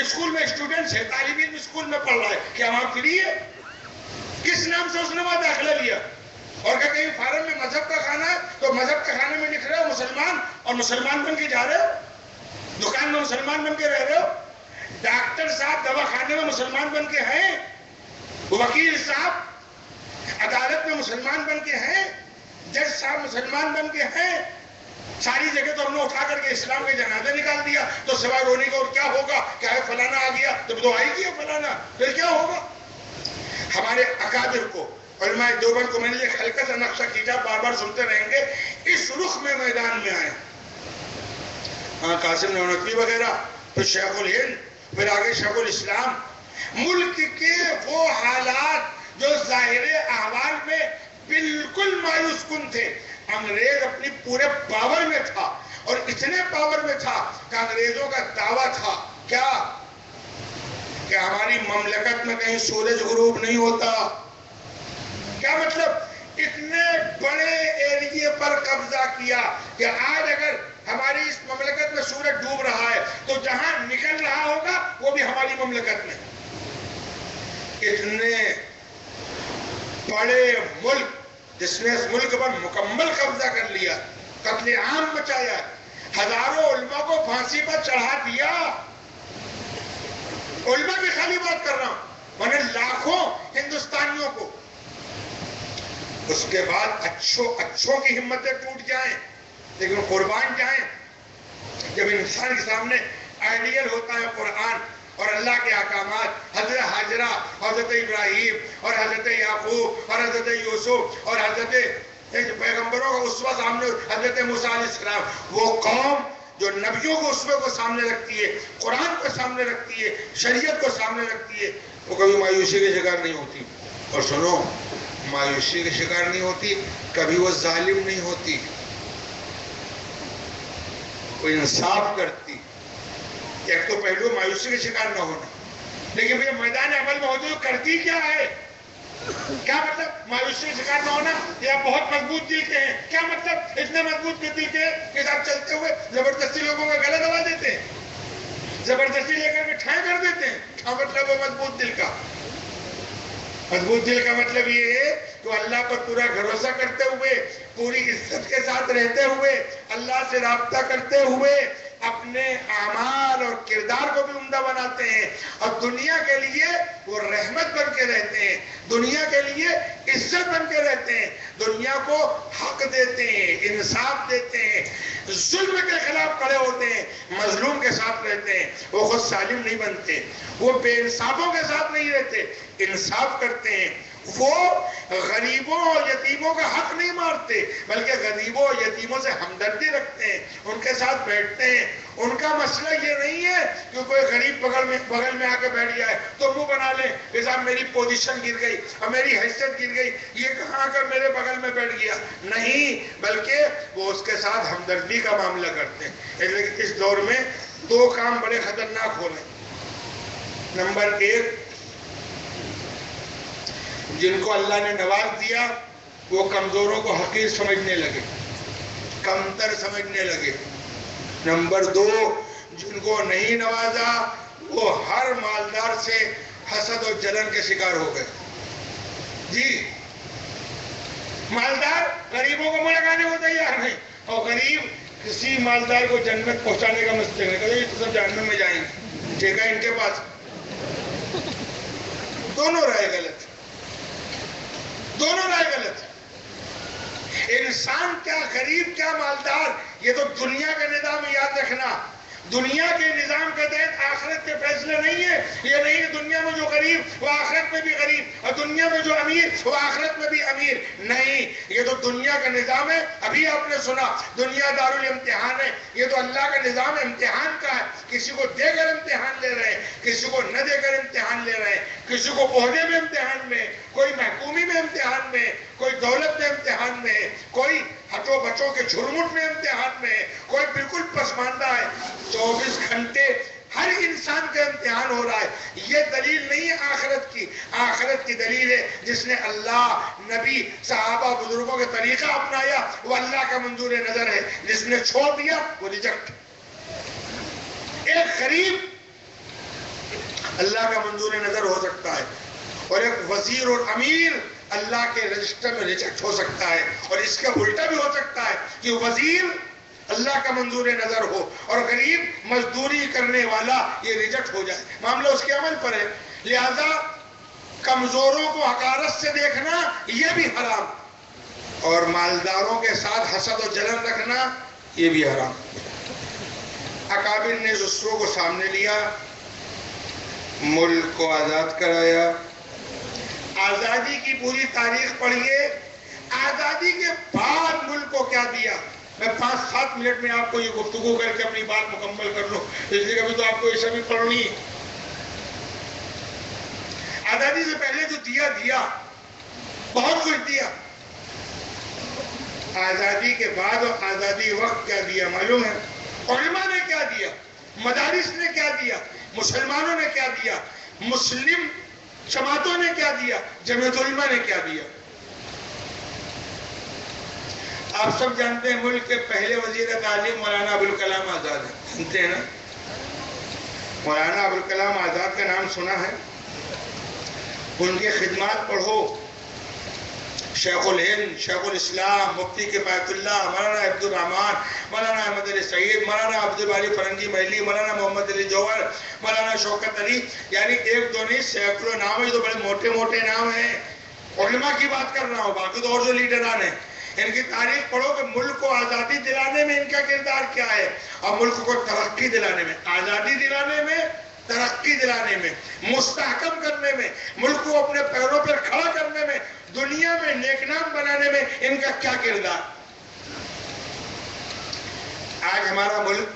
اسکول میں اسٹوڈنٹس ہے, طالب علم اسکول میں پڑھ رہا ہے, کیا وہاں فری ہے؟ کس نام سے اس نے وہاں داخلہ لیا؟ اور کہ کہیں فارم میں مذہب کا کھانا ہے تو مذہب کے کھانے میں لکھ رہے ہو مسلمان, اور مسلمان بن کے جا رہے ہو. دکان میں مسلمان بن کے رہ رہے ہو. ڈاکٹر صاحب دواخانے میں مسلمان بن کے ہیں, وکیل صاحب عدالت میں مسلمان بن کے ہیں, جج صاحب مسلمان بن کے ہیں. ساری جگہ تو ہم نے اٹھا کر کے اسلام کے جنازے نکال دیا, تو سوائے رونے کا اور کیا ہوگا. کیا ہے فلانا آ گیا تو آئی گیا فلانا, پھر کیا ہوگا. ہمارے اکابر کو, علماء دیوبند کو میں نے ایک ہلکا سا نقشہ کھینچا, بار بار سنتے رہیں گے, اس رخ میں میدان میں آئے. ہاں قاسم نانوتوی وغیرہ, پھر شیخ الہند, پھر آگے شیخ الاسلام. ملک کے وہ حالات جو ظاہر احوال میں بالکل مایوس کن تھے, انگریز اپنی پورے پاور میں تھا, اور اتنے پاور میں تھا کہ انگریزوں کا دعویٰ تھا کیا کہ ہماری مملکت میں کہیں سورج غروب نہیں ہوتا, کیا مطلب؟ اتنے بڑے ایریے پر قبضہ کیا کہ آج اگر ہماری اس مملکت میں سورج ڈوب رہا ہے تو جہاں نکل رہا ہوگا وہ بھی ہماری مملکت میں. اتنے بڑے ملک جس نے اس ملک پر مکمل قبضہ کر لیا، قتل عام مچایا، ہزاروں علماء کو پھانسی پر چڑھا دیا. علماء کی خالی بات کر رہا ہوں، میں نے لاکھوں ہندوستانیوں کو. اس کے بعد اچھوں کی ہمتیں ٹوٹ جائیں لیکن قربان جائیں. جب انسان کے سامنے آئیڈیل ہوتا ہے قرآن اور اللہ کے احکامات، حضرت حاجرہ، حضرت ابراہیم اور حضرت یعقوب اور حضرت یوسف اور حضرت پیغمبروں کا اسوہ سامنے، حضرت موسیٰ علیہ السلام، وہ قوم جو نبیوں کو اسوے کو سامنے رکھتی ہے، قرآن کو سامنے رکھتی ہے، شریعت کو سامنے رکھتی ہے، وہ کبھی مایوسی کے شکار نہیں ہوتی. اور سنو، مایوسی کے شکار نہیں ہوتی، کبھی وہ ظالم نہیں ہوتی، وہ انصاف کرتی. ایک تو پہلو مایوسی کے شکار نہ ہونا، لیکن پھر میدان عمل میں ہوتی تو کرتی کیا ہے؟ کیا مطلب مایوسی کے شکار نہ ہونا؟ یا بہت مضبوط دل کے ہیں، کیا مطلب اتنے مضبوط دل کے ساتھ چلتے ہوئے زبردستی لوگوں کا گلا دبا دیتے ہیں، زبردستی لے کر کے ٹھائیں کر دیتے ہیں؟ کیا مطلب ہے مضبوط دل کا؟ مضبوط دل کا مطلب یہ ہے کہ اللہ پر پورا بھروسہ کرتے ہوئے، پوری عزت کے ساتھ رہتے ہوئے، اللہ سے رابطہ کرتے ہوئے اپنے اعمال اور کردار کو بھی عمدہ بناتے ہیں، اور دنیا کے لیے وہ رحمت بن کے رہتے ہیں، دنیا کے لیے عزت بن کے رہتے ہیں، دنیا کو حق دیتے ہیں، انصاف دیتے ہیں، ظلم کے خلاف کھڑے ہوتے ہیں، مظلوم کے ساتھ رہتے ہیں. وہ خود ظالم نہیں بنتے، وہ بے انصافوں کے ساتھ نہیں رہتے، انصاف کرتے ہیں. وہ غریبوں اور یتیموں کا حق نہیں مارتے بلکہ غریبوں اور یتیموں سے ہمدردی رکھتے ہیں، ان کے ساتھ بیٹھتے ہیں. ان کا مسئلہ یہ نہیں ہے کہ کوئی غریب بغل میں آ کے بیٹھ جائے تو منہ بنا لے کہ صاحب میری پوزیشن گر گئی اور میری حیثیت گر گئی، یہ کہاں کر میرے بغل میں بیٹھ گیا. نہیں، بلکہ وہ اس کے ساتھ ہمدردی کا معاملہ کرتے ہیں. لیکن اس دور میں دو کام بڑے خطرناک ہو رہے ہیں. نمبر ایک، جن کو اللہ نے نواز دیا وہ کمزوروں کو حقیر سمجھنے لگے، کمتر سمجھنے لگے. نمبر دو، جن کو نہیں نوازا وہ ہر مالدار سے حسد اور جلن کے شکار ہو گئے. جی، مالدار غریبوں کو منہ لگانے کو تیار نہیں، اور غریب کسی مالدار کو جنت پہنچانے کا مسئلہ نہیں کرے، تو سب جہنم میں جائیں گے، ٹھیکہ ان کے پاس. دونوں رائے غلط، دونوں رائے غلط. انسان کیا غریب کیا مالدار، یہ تو دنیا کا نظام یاد رکھنا. دنیا کے نظام کے تحت آخرت کے فیصلے نہیں ہے. یہ نہیں کہ دنیا میں جو غریب وہ آخرت میں بھی غریب، اور دنیا میں جو امیر وہ آخرت میں بھی امیر. نہیں، یہ تو دنیا کا نظام ہے. ابھی آپ نے سنا دنیا دارالامتحان ہے. یہ تو اللہ کا نظام امتحان کا ہے. کسی کو دے کر امتحان لے رہے ہیں، کسی کو نہ دے کر امتحان لے رہے ہیں، کسی کو عہدے میں امتحان میں، کوئی محکومی میں امتحان میں، کوئی دولت میں امتحان میں، کوئی ہٹو بچوں کے جھرمٹ میں امتحان میں، کوئی بالکل پسماندہ ہے. 24 گھنٹے ہر انسان کا امتحان ہو رہا ہے. یہ دلیل نہیں ہے آخرت کی. آخرت کی دلیل ہے جس نے اللہ، نبی، صحابہ، بزرگوں کے طریقہ اپنایا وہ اللہ کا منظور نظر ہے. جس نے چھوڑ دیا وہ ریجیکٹ. ایک غریب اللہ کا منظور نظر ہو سکتا ہے، اور ایک وزیر اور امیر اللہ کے رجسٹر میں ریجیکٹ ہو سکتا ہے. اور اس کا الٹا بھی ہو سکتا ہے کہ وزیر اللہ کا منظور نظر ہو اور غریب مزدوری کرنے والا یہ ریجیکٹ ہو جائے. معاملہ اس کے عمل پر ہے. لہذا کمزوروں کو حقارت سے دیکھنا یہ بھی حرام، اور مالداروں کے ساتھ حسد و جلن رکھنا یہ بھی حرام. اکابر نے خسرو کو سامنے لیا، ملک کو آزاد کرایا. آزادی کی پوری تاریخ پڑھیے. آزادی کے بعد ملک کو کیا دیا. میں 5-7 منٹ میں آپ کو یہ گفتگو کر کے اپنی بات مکمل کر لوں، اس لیے ابھی تو آپ کو یہ سب بھی پڑھنی ہے. آزادی سے پہلے جو دیا بہت کچھ دیا. آزادی کے بعد اور آزادی وقت کیا دیا معلوم ہے؟ علماء نے کیا دیا، مدارس نے کیا دیا، مسلمانوں نے کیا دیا، مسلم جماعتوں نے کیا دیا، جمعیت علماء نے کیا دیا. آپ سب جانتے ہیں ملک کے پہلے وزیر تعلیم مولانا ابوالکلام آزاد ہیں، جانتے ہیں نا؟ مولانا ابوالکلام آزاد کا نام سنا ہے؟ ان کی خدمات پڑھو، شیخ الہند، شیخ الاسلام، مفتی کفایت اللہ، مولانا عبد الرحمن، مولانا احمد علی سعید، مولانا عبدالباری فرنگی محلی، مولانا محمد علی جوہر، مولانا شوکت علی، یعنی ایک دو نہیں سینکڑوں نام ہیں، جو بڑے موٹے موٹے نام ہیں۔ علماء کی بات کر رہا ہوں، باقی تو اور جو لیڈران ہیں ان کی تاریخ پڑھو کہ ملک کو آزادی دلانے میں ان کا کردار کیا ہے، اور ملک کو ترقی دلانے میں، آزادی دلانے میں، ترقی دلانے میں، مستحکم کرنے میں، ملک کو اپنے پیروں پر کھڑا کرنے میں، دنیا میں نیک نام بنانے میں ان کا کیا کردار۔ آج ہمارا ملک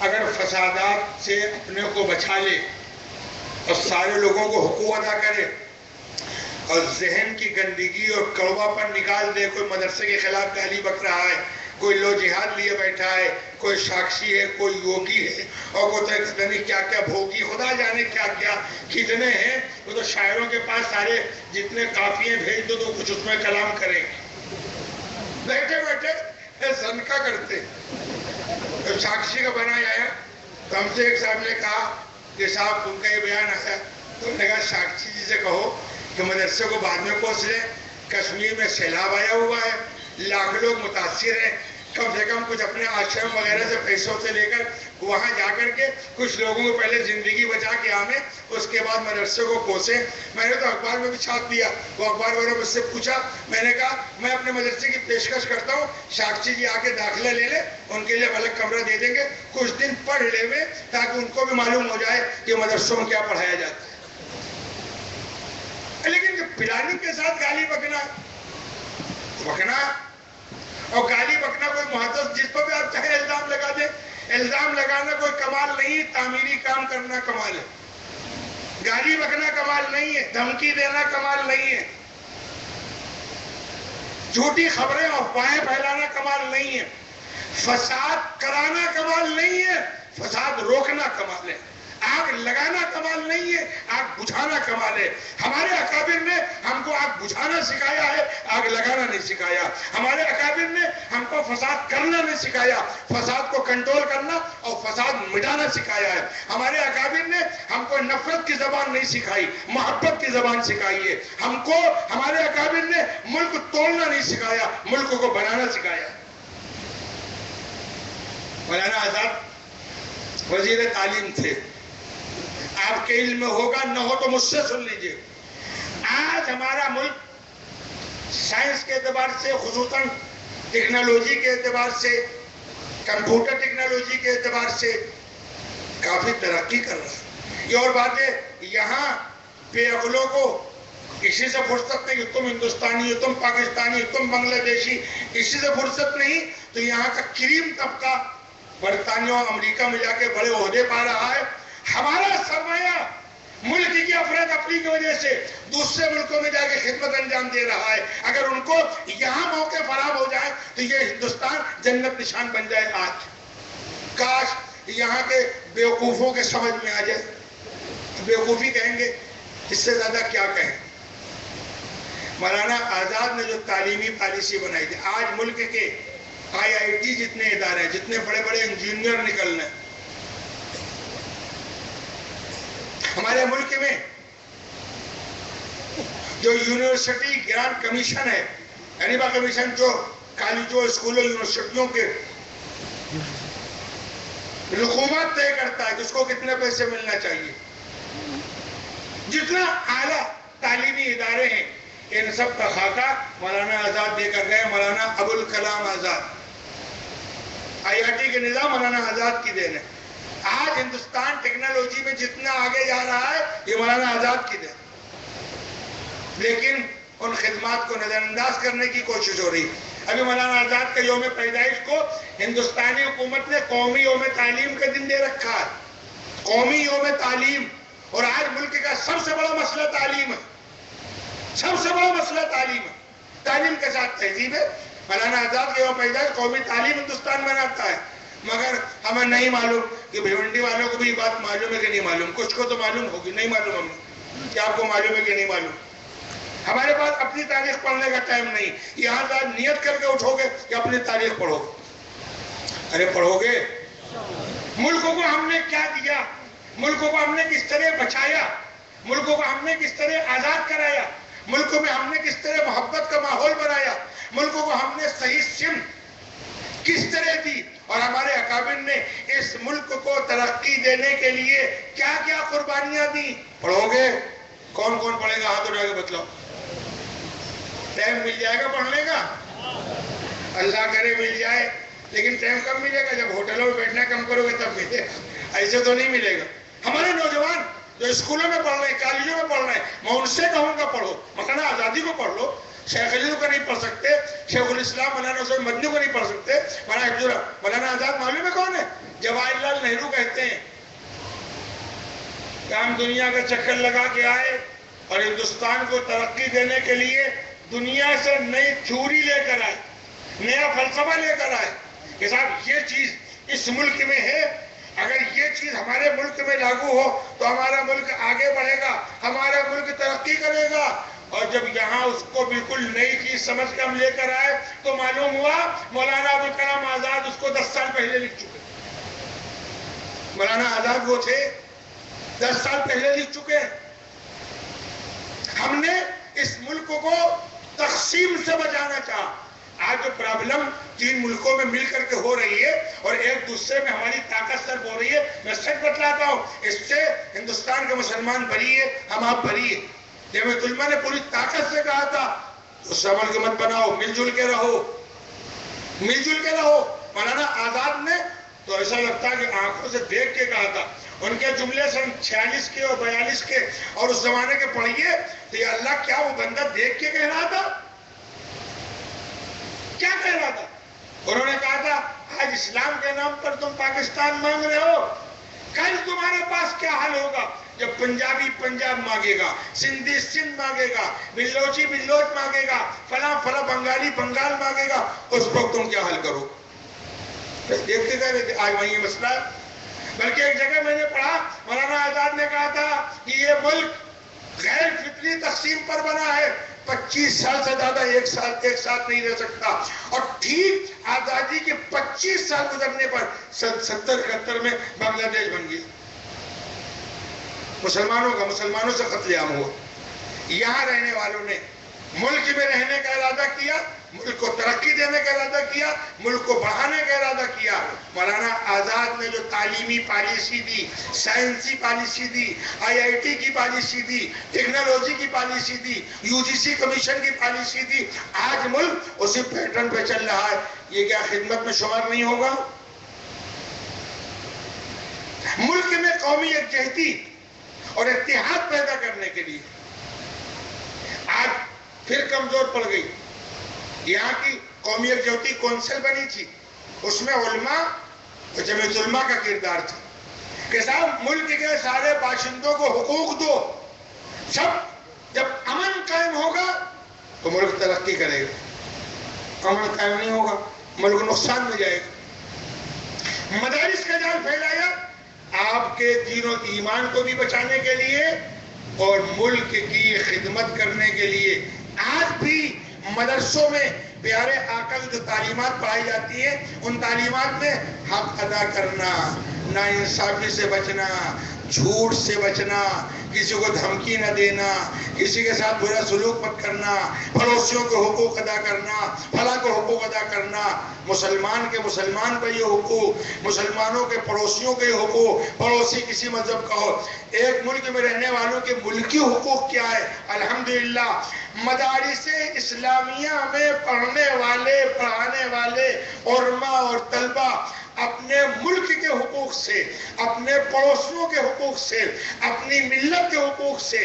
اگر فسادات سے اپنے کو بچا لے اور سارے لوگوں کو حقوق ادا کرے اور ذہن کی گندگی اور کڑوا پر نکال دے، کوئی مدرسے کے خلاف گالی بک رہا ہے، کوئی لو جہاد لیے بیٹھا ہے، کوئی ساکشی ہے، کوئی یوگی ہے، اور کوئی پتہ نہیں کیا کیا بھوگی، خدا جانے کیا کیا کتنے ہیں، وہ تو شاعروں کے پاس سارے جتنے قافیے بھیج دو تو کچھ اس میں کلام کریں گے، بیٹھے بیٹھے سنکا کرتے۔ تو ساکشی کا بنایا آیا تو ہم سے ایک صاحب نے کہا کہ صاحب ان کا یہ بیان آیا، تو انہوں نے کہا ساکشی جی سے کہو کہ مدرسے کو بعد میں پہنچ لیں، کشمیر میں سیلاب آیا ہوا ہے، لاکھ لوگ متاثر ہیں، کم سے کم کچھ اپنے آشرم وغیرہ سے پیسوں سے لے کر وہاں جا کر کے کچھ لوگوں کو پہلے زندگی بچا کے آمیں، اس کے بعد مدرسے کو کوسیں۔ میں نے تو اخبار میں بھی چھاپ دیا، وہ اخبار والوں مجھ سے پوچھا، میں نے کہا میں اپنے مدرسے کی پیشکش کرتا ہوں، ساکشی جی آ کے داخلہ لے لیں، ان کے لیے الگ کمرہ دے دیں گے، کچھ دن پڑھ لے میں تاکہ ان کو بھی معلوم ہو جائے کہ مدرسوں میں کیا پڑھایا جاتا ہے۔ لیکن پلانی کے ساتھ گالی بکنا اور گالی بکنا کوئی محدث جس پر بھی آپ چاہے الزام لگا دیں، الزام لگانا کوئی کمال نہیں، تعمیری کام کرنا کمال ہے۔ گالی بکنا کمال نہیں ہے، دھمکی دینا کمال نہیں ہے، جھوٹی خبریں اور افواہیں پھیلانا کمال نہیں ہے، فساد کرانا کمال نہیں ہے، فساد روکنا کمال ہے، آگ لگانا کمال نہیں ہے، آگ بجھانا کمال ہے۔ ہمارے اکابر نے ہم کو آگ بجھانا سکھایا ہے، آگ لگانا نہیں سکھایا۔ ہمارے اکابر نے ہم کو فساد کرنا نہیں سکھایا، فساد کو کنٹرول کرنا اور فساد مٹانا سکھایا ہے۔ ہمارے اکابر نے ہم کو نفرت کی زبان نہیں سکھائی، محبت کی زبان سکھائی ہے۔ ہم کو ہمارے اکابر نے ملک توڑنا نہیں سکھایا، ملک کو بنانا سکھایا۔ مولانا آزاد وزیر تعلیم تھے، آپ کے علم میں ہوگا، نہ ہو تو مجھ سے سن لیجئے۔ آج ہمارا ملک سائنس کے اعتبار سے، خصوصاً ٹیکنالوجی کے اعتبار سے، کمپیوٹر ٹیکنالوجی کے اعتبار سے کافی ترقی کر رہا ہے۔ یہ اور بات ہے، یہاں بے عقلوں کو اسی سے فرصت نہیں کہ تم ہندوستانی ہو، تم پاکستانی ہو، تم بنگلہ دیشی، اسی سے فرصت نہیں تو یہاں کا کریم طبقہ برطانیہ اور امریکہ میں جا کے بڑے عہدے پا رہا ہے۔ ہمارا سرمایہ ملک کی افراتفری کی وجہ سے دوسرے ملکوں میں جا کے خدمت انجام دے رہا ہے۔ اگر ان کو یہاں موقع فراہم ہو جائے تو یہ ہندوستان جنت نشان بن جائے۔ آج کاش یہاں کے بیوقوفوں کے سمجھ میں آ جائے، بیوقوفی کہیں گے، اس سے زیادہ کیا کہیں۔ مولانا آزاد نے جو تعلیمی پالیسی بنائی تھی، آج ملک کے IIT جتنے ادارے ہیں، جتنے بڑے بڑے انجینئر نکلنے، ہمارے ملک میں جو یونیورسٹی گرانٹ کمیشن ہے، انیبا کمیشن، جو کالجوں، اسکولوں، یونیورسٹیوں کے حکومت طے کرتا ہے کہ اس کو کتنے پیسے ملنا چاہیے، جتنا اعلیٰ تعلیمی ادارے ہیں، ان سب کا خاکہ مولانا آزاد دے کر گئے، مولانا ابوالکلام آزاد۔ IIT کے نظام مولانا آزاد کی دین ہے۔ آج ہندوستان ٹیکنالوجی میں جتنا آگے جا رہا ہے یہ مولانا آزاد کی دین، لیکن ان خدمات کو نظر انداز کرنے کی کوشش ہو رہی۔ ابھی مولانا آزاد کے یوم پیدائش کو ہندوستانی حکومت نے قومی یوم تعلیم کا دن دے رکھا ہے، قومی یوم تعلیم۔ اور آج ملک کا سب سے بڑا مسئلہ تعلیم ہے، سب سے بڑا مسئلہ تعلیم ہے۔ تعلیم کے ساتھ تہذیب ہے۔ مولانا آزاد کے یوم پیدائش قومی تعلیم ہندوستان مناتا ہے، مگر ہمیں نہیں معلوم کہ بھیونڈی والوں کو بھی یہ بات معلوم ہے کہ نہیں معلوم۔ کچھ کو تو معلوم ہوگی، نہیں معلوم ہمیں، کیا آپ کو معلوم ہے کہ نہیں معلوم؟ ہمارے پاس اپنی تاریخ پڑھنے کا ٹائم نہیں. یہاں نیت کر کے اٹھو گے کہ اپنی تاریخ پڑھو. ارے پڑھو گے. ملکوں کو ہم نے کیا دیا, ملکوں کو ہم نے کس طرح بچایا, ملکوں کو ہم نے کس طرح آزاد کرایا, ملکوں میں ہم نے کس طرح محبت کا ماحول بنایا, ملکوں کو ہم نے صحیح سمت کس طرح دی, اور ہمارے اکابر نے اس ملک کو ترقی دینے کے لیے کیا کیا قربانیاں دی. پڑھو گے. کون کون پڑھے گا؟ ہاتھ اٹھا کے بتلاؤ. ٹائم مل جائے گا پڑھنے کا؟ اللہ کرے مل جائے. لیکن ٹائم کب ملے گا؟ جب ہوٹلوں میں بیٹھنا کم کرو گے تب ملے گا. ایسے تو نہیں ملے گا. ہمارے نوجوان جو اسکولوں میں پڑھ رہے ہیں, کالجوں میں پڑھ رہے ہیں, میں ان سے کہوں گا پڑھو. مولانا آزادی کو پڑھ لو. شیخ علی کو نہیں پڑھ سکتے, شیخ الاسلام مولانا حسین مدنی کو نہیں پڑھ سکتے. مولانا آزاد معلوم ہے کون ہے؟ جواہر لال نہرو کہتے ہیں کہ ہم دنیا کا چکر لگا کے آئے اور ہندوستان کو ترقی دینے کے لیے دنیا سے نئی تھیوری لے کر آئے, نیا فلسفہ لے کر آئے کہ صاحب یہ چیز اس ملک میں ہے, اگر یہ چیز ہمارے ملک میں لاگو ہو تو ہمارا ملک آگے بڑھے گا, ہمارا ملک ترقی کرے گا. اور جب یہاں اس کو بالکل نئی چیز سمجھ کے ہم لے کر آئے تو معلوم ہوا مولانا ابوالکلام آزاد اس کو 10 سال پہلے لکھ چکے. مولانا آزاد وہ تھے 10 سال پہلے لکھ چکے. ہم نے اس ملک کو تقسیم سے بچانا چاہا. آج جو پرابلم 3 ملکوں میں مل کر کے ہو رہی ہے اور ایک دوسرے میں ہماری طاقت سرب ہو رہی ہے, میں سچ بتلاتا ہوں اس سے ہندوستان کے مسلمان بری ہے, ہم آپ بری ہے. جامعۃ علماء نے پوری طاقت سے کہا تھا اس عمل کو مت بناؤ, مل جل کے رہو, مل جل کے رہو. مولانا آزاد نے تو ایسا لگتا ہے کہ آنکھوں سے دیکھ کے کہا تھا. ان کے جملے سن 46 کے اور 42 کے اور اس زمانے کے پڑھیے تو یا اللہ کیا وہ بندہ دیکھ کے کہہ رہا تھا؟ کیا کہہ رہا تھا؟ انہوں نے کہا تھا آج اسلام کے نام پر تم پاکستان مانگ رہے ہو, کل تمہارے پاس کیا حال ہوگا جب پنجابی پنجاب مانگے گا, سندھی سندھ مانگے گا, بلوچی بلوچ مانگے گا, فلاں فلاں بنگالی بنگال مانگے گا, اس وقت تم کیا حل کرو؟ دیکھتے گئے تھے. آج وہی مسئلہ ہے. بلکہ ایک جگہ میں نے پڑھا مولانا آزاد نے کہا تھا کہ یہ ملک غیر فطری تقسیم پر بنا ہے, 25 سال سے زیادہ ایک ساتھ نہیں رہ سکتا. اور ٹھیک آزادی کے 25 سال گزرنے پر 70-71 میں بنگلہ دیش بن گیا. مسلمانوں سے قتل عام ہوا. یہاں رہنے والوں نے ملک میں رہنے کا ارادہ کیا, ملک کو ترقی دینے کا ارادہ کیا, ملک کو بڑھانے کا ارادہ کیا. مولانا آزاد نے جو تعلیمی پالیسی دی, سائنسی پالیسی دی, IIT کی پالیسی دی, ٹیکنالوجی کی پالیسی دی, UGC کمیشن کی پالیسی دی, آج ملک اسی پیٹرن پہ چل رہا ہے. یہ کیا خدمت میں شمار نہیں ہوگا؟ ملک میں قومی یکجہتی اور اتحاد پیدا کرنے کے لیے آج پھر کمزور پڑ گئی. یہاں کی قومی یکجہتی کونسل بنی تھی, اس میں علماء اور جمعیت علماء کا کردار تھا کہ صاحب ملک کے سارے باشندوں کو حقوق دو. جب امن قائم ہوگا تو ملک ترقی کرے گا, امن قائم نہیں ہوگا ملک نقصان میں جائے گا. مدارس کا جال پھیلایا آپ کے دین و ایمان کو بھی بچانے کے لیے اور ملک کی خدمت کرنے کے لیے. آج بھی مدرسوں میں پیارے آقا کی جو تعلیمات پڑھائی جاتی ہیں ان تعلیمات میں حق ادا کرنا, ناانصافی سے بچنا, جھوٹ سے بچنا, کسی کو دھمکی نہ دینا, کسی کے ساتھ برا سلوک مت کرنا, پڑوسیوں کے حقوق ادا کرنا, فلاں کو حقوق ادا کرنا. مسلمان کے مسلمان پر یہ حقوق, مسلمانوں کے پڑوسیوں کے حقوق, پڑوسی کسی مذہب کا ہو. ایک ملک میں رہنے والوں کے ملکی حقوق کیا ہے؟ الحمدللہ مدارس اسلامیہ میں پڑھانے والے علماء اور طلبہ اپنے ملک کے حقوق سے, اپنے پڑوسیوں کے حقوق سے, اپنی ملت کے حقوق سے,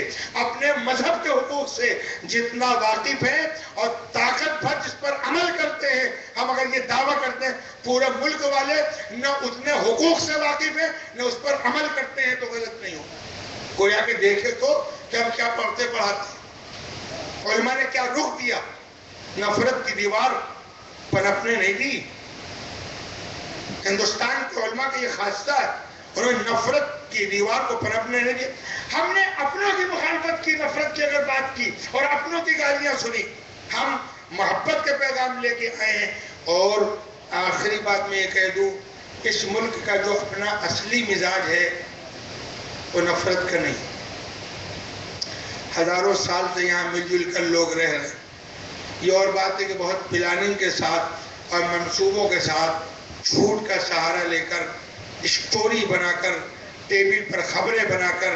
اپنے مذہب کے حقوق سے جتنا واقف ہے اور طاقت بھر جس پر عمل کرتے ہیں. ہم اگر یہ دعویٰ کرتے ہیں پورے ملک والے نہ اتنے حقوق سے واقف ہیں نہ اس پر عمل کرتے ہیں تو غلط نہیں ہوگا. کوئی آ کے دیکھے تو کہ ہم کیا پڑھتے پڑھاتے, علماء نے کیا رخ دیا. نفرت کی دیوار پنپنے نہیں دی. ہندوستان کے علماء کا یہ خاصہ ہے, اور نفرت کی دیوار کو پنپنے نہیں دیا. ہم نے اپنوں کی مخالفت کی، نفرت کی اگر بات کی اور اپنوں کی گالیاں سنی. ہم محبت کے پیغام لے کے آئے ہیں. اور آخری بات میں یہ کہہ دوں، اس ملک کا جو اپنا اصلی مزاج ہے وہ نفرت کا نہیں. ہزاروں سال سے یہاں مل جل کر لوگ رہ رہے ہیں. یہ اور بات ہے کہ بہت پلاننگ کے ساتھ اور منصوبوں کے ساتھ جھوٹ کا سہارا لے کر، اسٹوری بنا کر، ٹی وی پر خبریں بنا کر،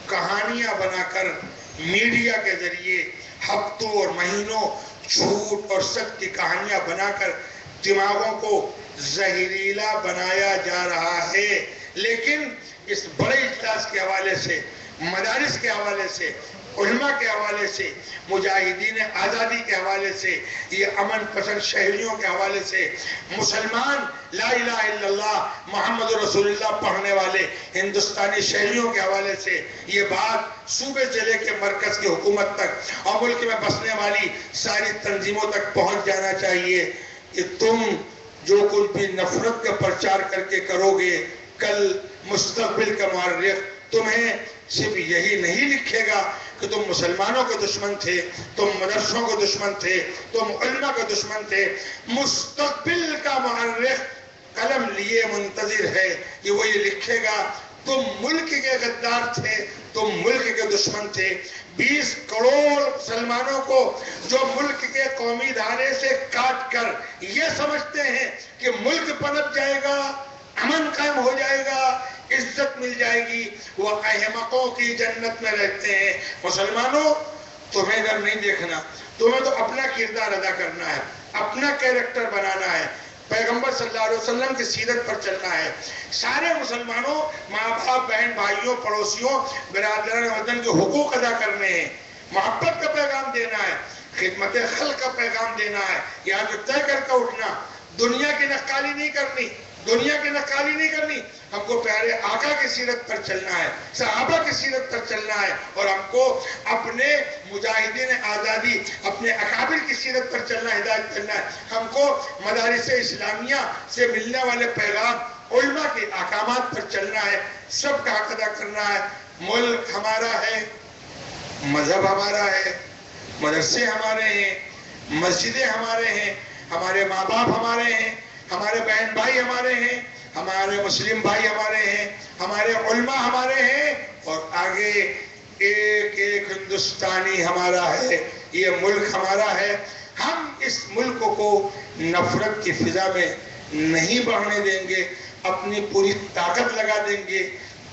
کہانیاں بنا کر، میڈیا کے ذریعے ہفتوں اور مہینوں جھوٹ اور سچ کی کہانیاں بنا کر دماغوں کو زہریلا بنایا جا رہا ہے. لیکن اس بڑے اجلاس کے حوالے سے، مدارس کے حوالے سے، علماء کے حوالے سے، مجاہدین آزادی کے حوالے سے، یہ امن پسند شہریوں کے حوالے سے، مسلمان لا الہ الا اللہ محمد رسول اللہ پڑھنے والے ہندوستانی شہریوں کے حوالے سے یہ بات صوبے سے لے کے مرکز کی حکومت تک اور ملک میں بسنے والی ساری تنظیموں تک پہنچ جانا چاہیے کہ تم جو کچھ بھی نفرت کا پرچار کر کے کرو گے، کل مستقبل کا مورخ تمہیں صرف یہی نہیں لکھے گا کہ تم مسلمانوں کے دشمن تھے، تم مدرسوں کے دشمن تھے، تم علماء کے دشمن تھے. مستقبل کا مورخ قلم لیے منتظر ہے کہ وہ یہ لکھے گا تم ملک کے غدار تھے، تم ملک کے دشمن تھے. 20 کروڑ مسلمانوں کو جو ملک کے قومی دھارے سے کاٹ کر یہ سمجھتے ہیں کہ ملک پنپ جائے گا، امن قائم ہو جائے گا، عزت مل جائے گی، وہ احمقوں کی جنت میں رہتے ہیں. مسلمانوں، تمہیں ادھر نہیں دیکھنا، تمہیں تو اپنا کردار ادا کرنا ہے، اپنا کیریکٹر بنانا ہے، پیغمبر صلی اللہ علیہ وسلم کی سیرت پر چلنا ہے. سارے مسلمانوں، ماں باپ، بہن بھائیوں، پڑوسیوں، برادران وطن کے حقوق ادا کرنے ہیں، محبت کا پیغام دینا ہے، خدمت خلق کا پیغام دینا ہے. یہاں جو طے کر کے اٹھنا، دنیا کی نقالی نہیں کرنی، دنیا کی نقالی نہیں کرنی. ہم کو پیارے آقا کی سیرت پر چلنا ہے، صحابہ کی سیرت پر چلنا ہے، اور ہم کو اپنے مجاہدین آزادی، اپنے اکابر کی سیرت پر چلنا، ہدایت کرنا ہے. ہم کو مدارس اسلامیہ سے ملنے والے پیغام، علماء کے احکامات پر چلنا ہے. سب کا حق ادا کرنا ہے. ملک ہمارا ہے، مذہب ہمارا ہے، مدرسے ہمارے ہیں، مسجدیں ہمارے ہیں، ہمارے ماں باپ ہمارے ہیں، ہمارے بہن بھائی ہمارے ہیں، ہمارے مسلم بھائی ہمارے ہیں، ہمارے علماء ہمارے ہیں، اور آگے ایک ایک ہندوستانی ہمارا ہے. یہ ملک ہمارا ہے. ہم اس ملک کو نفرت کی فضا میں نہیں بڑھنے دیں گے. اپنی پوری طاقت لگا دیں گے،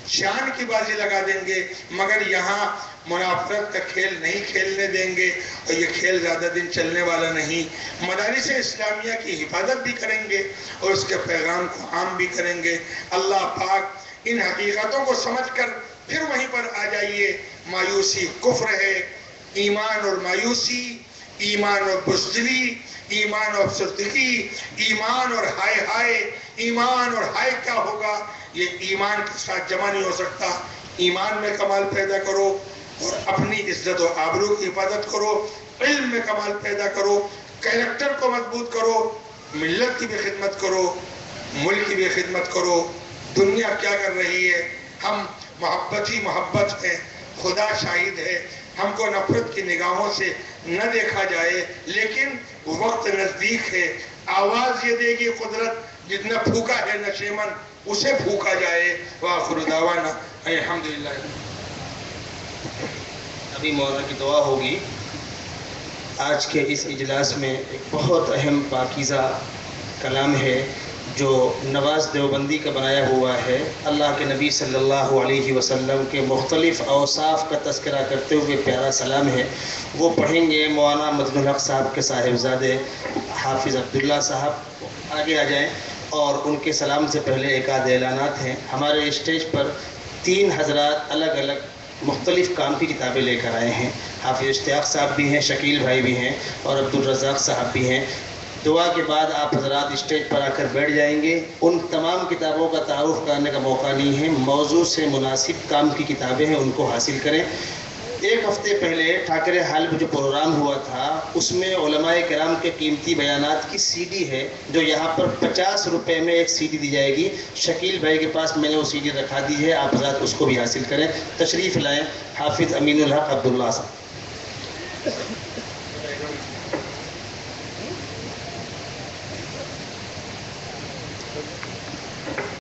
جان کی بازی لگا دیں گے، مگر یہاں منافرت کا کھیل نہیں کھیلنے دیں گے. اور یہ کھیل زیادہ دن چلنے والا نہیں. مدارس اسلامیہ کی حفاظت بھی کریں گے اور اس کے پیغام کو عام بھی کریں گے. اللہ پاک ان حقیقتوں کو سمجھ کر پھر وہیں پر آ جائیے. مایوسی کفر ہے، ایمان اور مایوسی، ایمان اور بزدلی، ایمان اور افسردگی، ایمان اور ہائے ہائے، ایمان اور ہائے کیا ہوگا، یہ ایمان کے ساتھ جمع نہیں ہو سکتا. ایمان میں کمال پیدا کرو اور اپنی عزت و آبرو کی حفاظت کرو. علم میں کمال پیدا کرو، کیریکٹر کو مضبوط کرو، ملت کی بھی خدمت کرو، ملک کی بھی خدمت کرو. دنیا کیا کر رہی ہے؟ ہم محبت ہی محبت ہیں، خدا شاہد ہے. ہم کو نفرت کی نگاہوں سے نہ دیکھا جائے، لیکن وقت نزدیک ہے. آواز یہ دے گی قدرت، جتنا پھوکا ہے نشیمن اسے پھوکا جائے. وآخر دعوانا الحمدللہ. ابھی مولانا کی دعا ہوگی. آج کے اس اجلاس میں ایک بہت اہم پاکیزہ کلام ہے جو نواز دیوبندی کا بنایا ہوا ہے. اللہ کے نبی صلی اللہ علیہ وسلم کے مختلف اوصاف کا تذکرہ کرتے ہوئے پیارا سلام ہے. وہ پڑھیں گے مولانا مدن الحق صاحب کے صاحبزادے حافظ عبداللہ صاحب. آگے آ جائیں. اور ان کے سلام سے پہلے ایک آدھ اعلانات ہیں. ہمارے اسٹیج پر 3 حضرات الگ الگ مختلف کام کی کتابیں لے کر آئے ہیں. حافظ اشتیاق صاحب بھی ہیں، شکیل بھائی بھی ہیں، اور عبدالرزاق صاحب بھی ہیں. دعا کے بعد آپ حضرات اسٹیج پر آ کر بیٹھ جائیں گے. ان تمام کتابوں کا تعارف کرنے کا موقع نہیں ہے. موضوع سے مناسب کام کی کتابیں ہیں، ان کو حاصل کریں. ایک ہفتے پہلے ٹھاکرے حال میں جو پروگرام ہوا تھا اس میں علماء کرام کے قیمتی بیانات کی سی ڈی ہے جو یہاں پر 50 روپے میں ایک سی ڈی دی جائے گی. شکیل بھائی کے پاس میں نے وہ سی ڈی رکھا دی ہے, آپ حضرات اس کو بھی حاصل کریں. تشریف لائیں. حافظ امین الحق عبداللہ صاحب.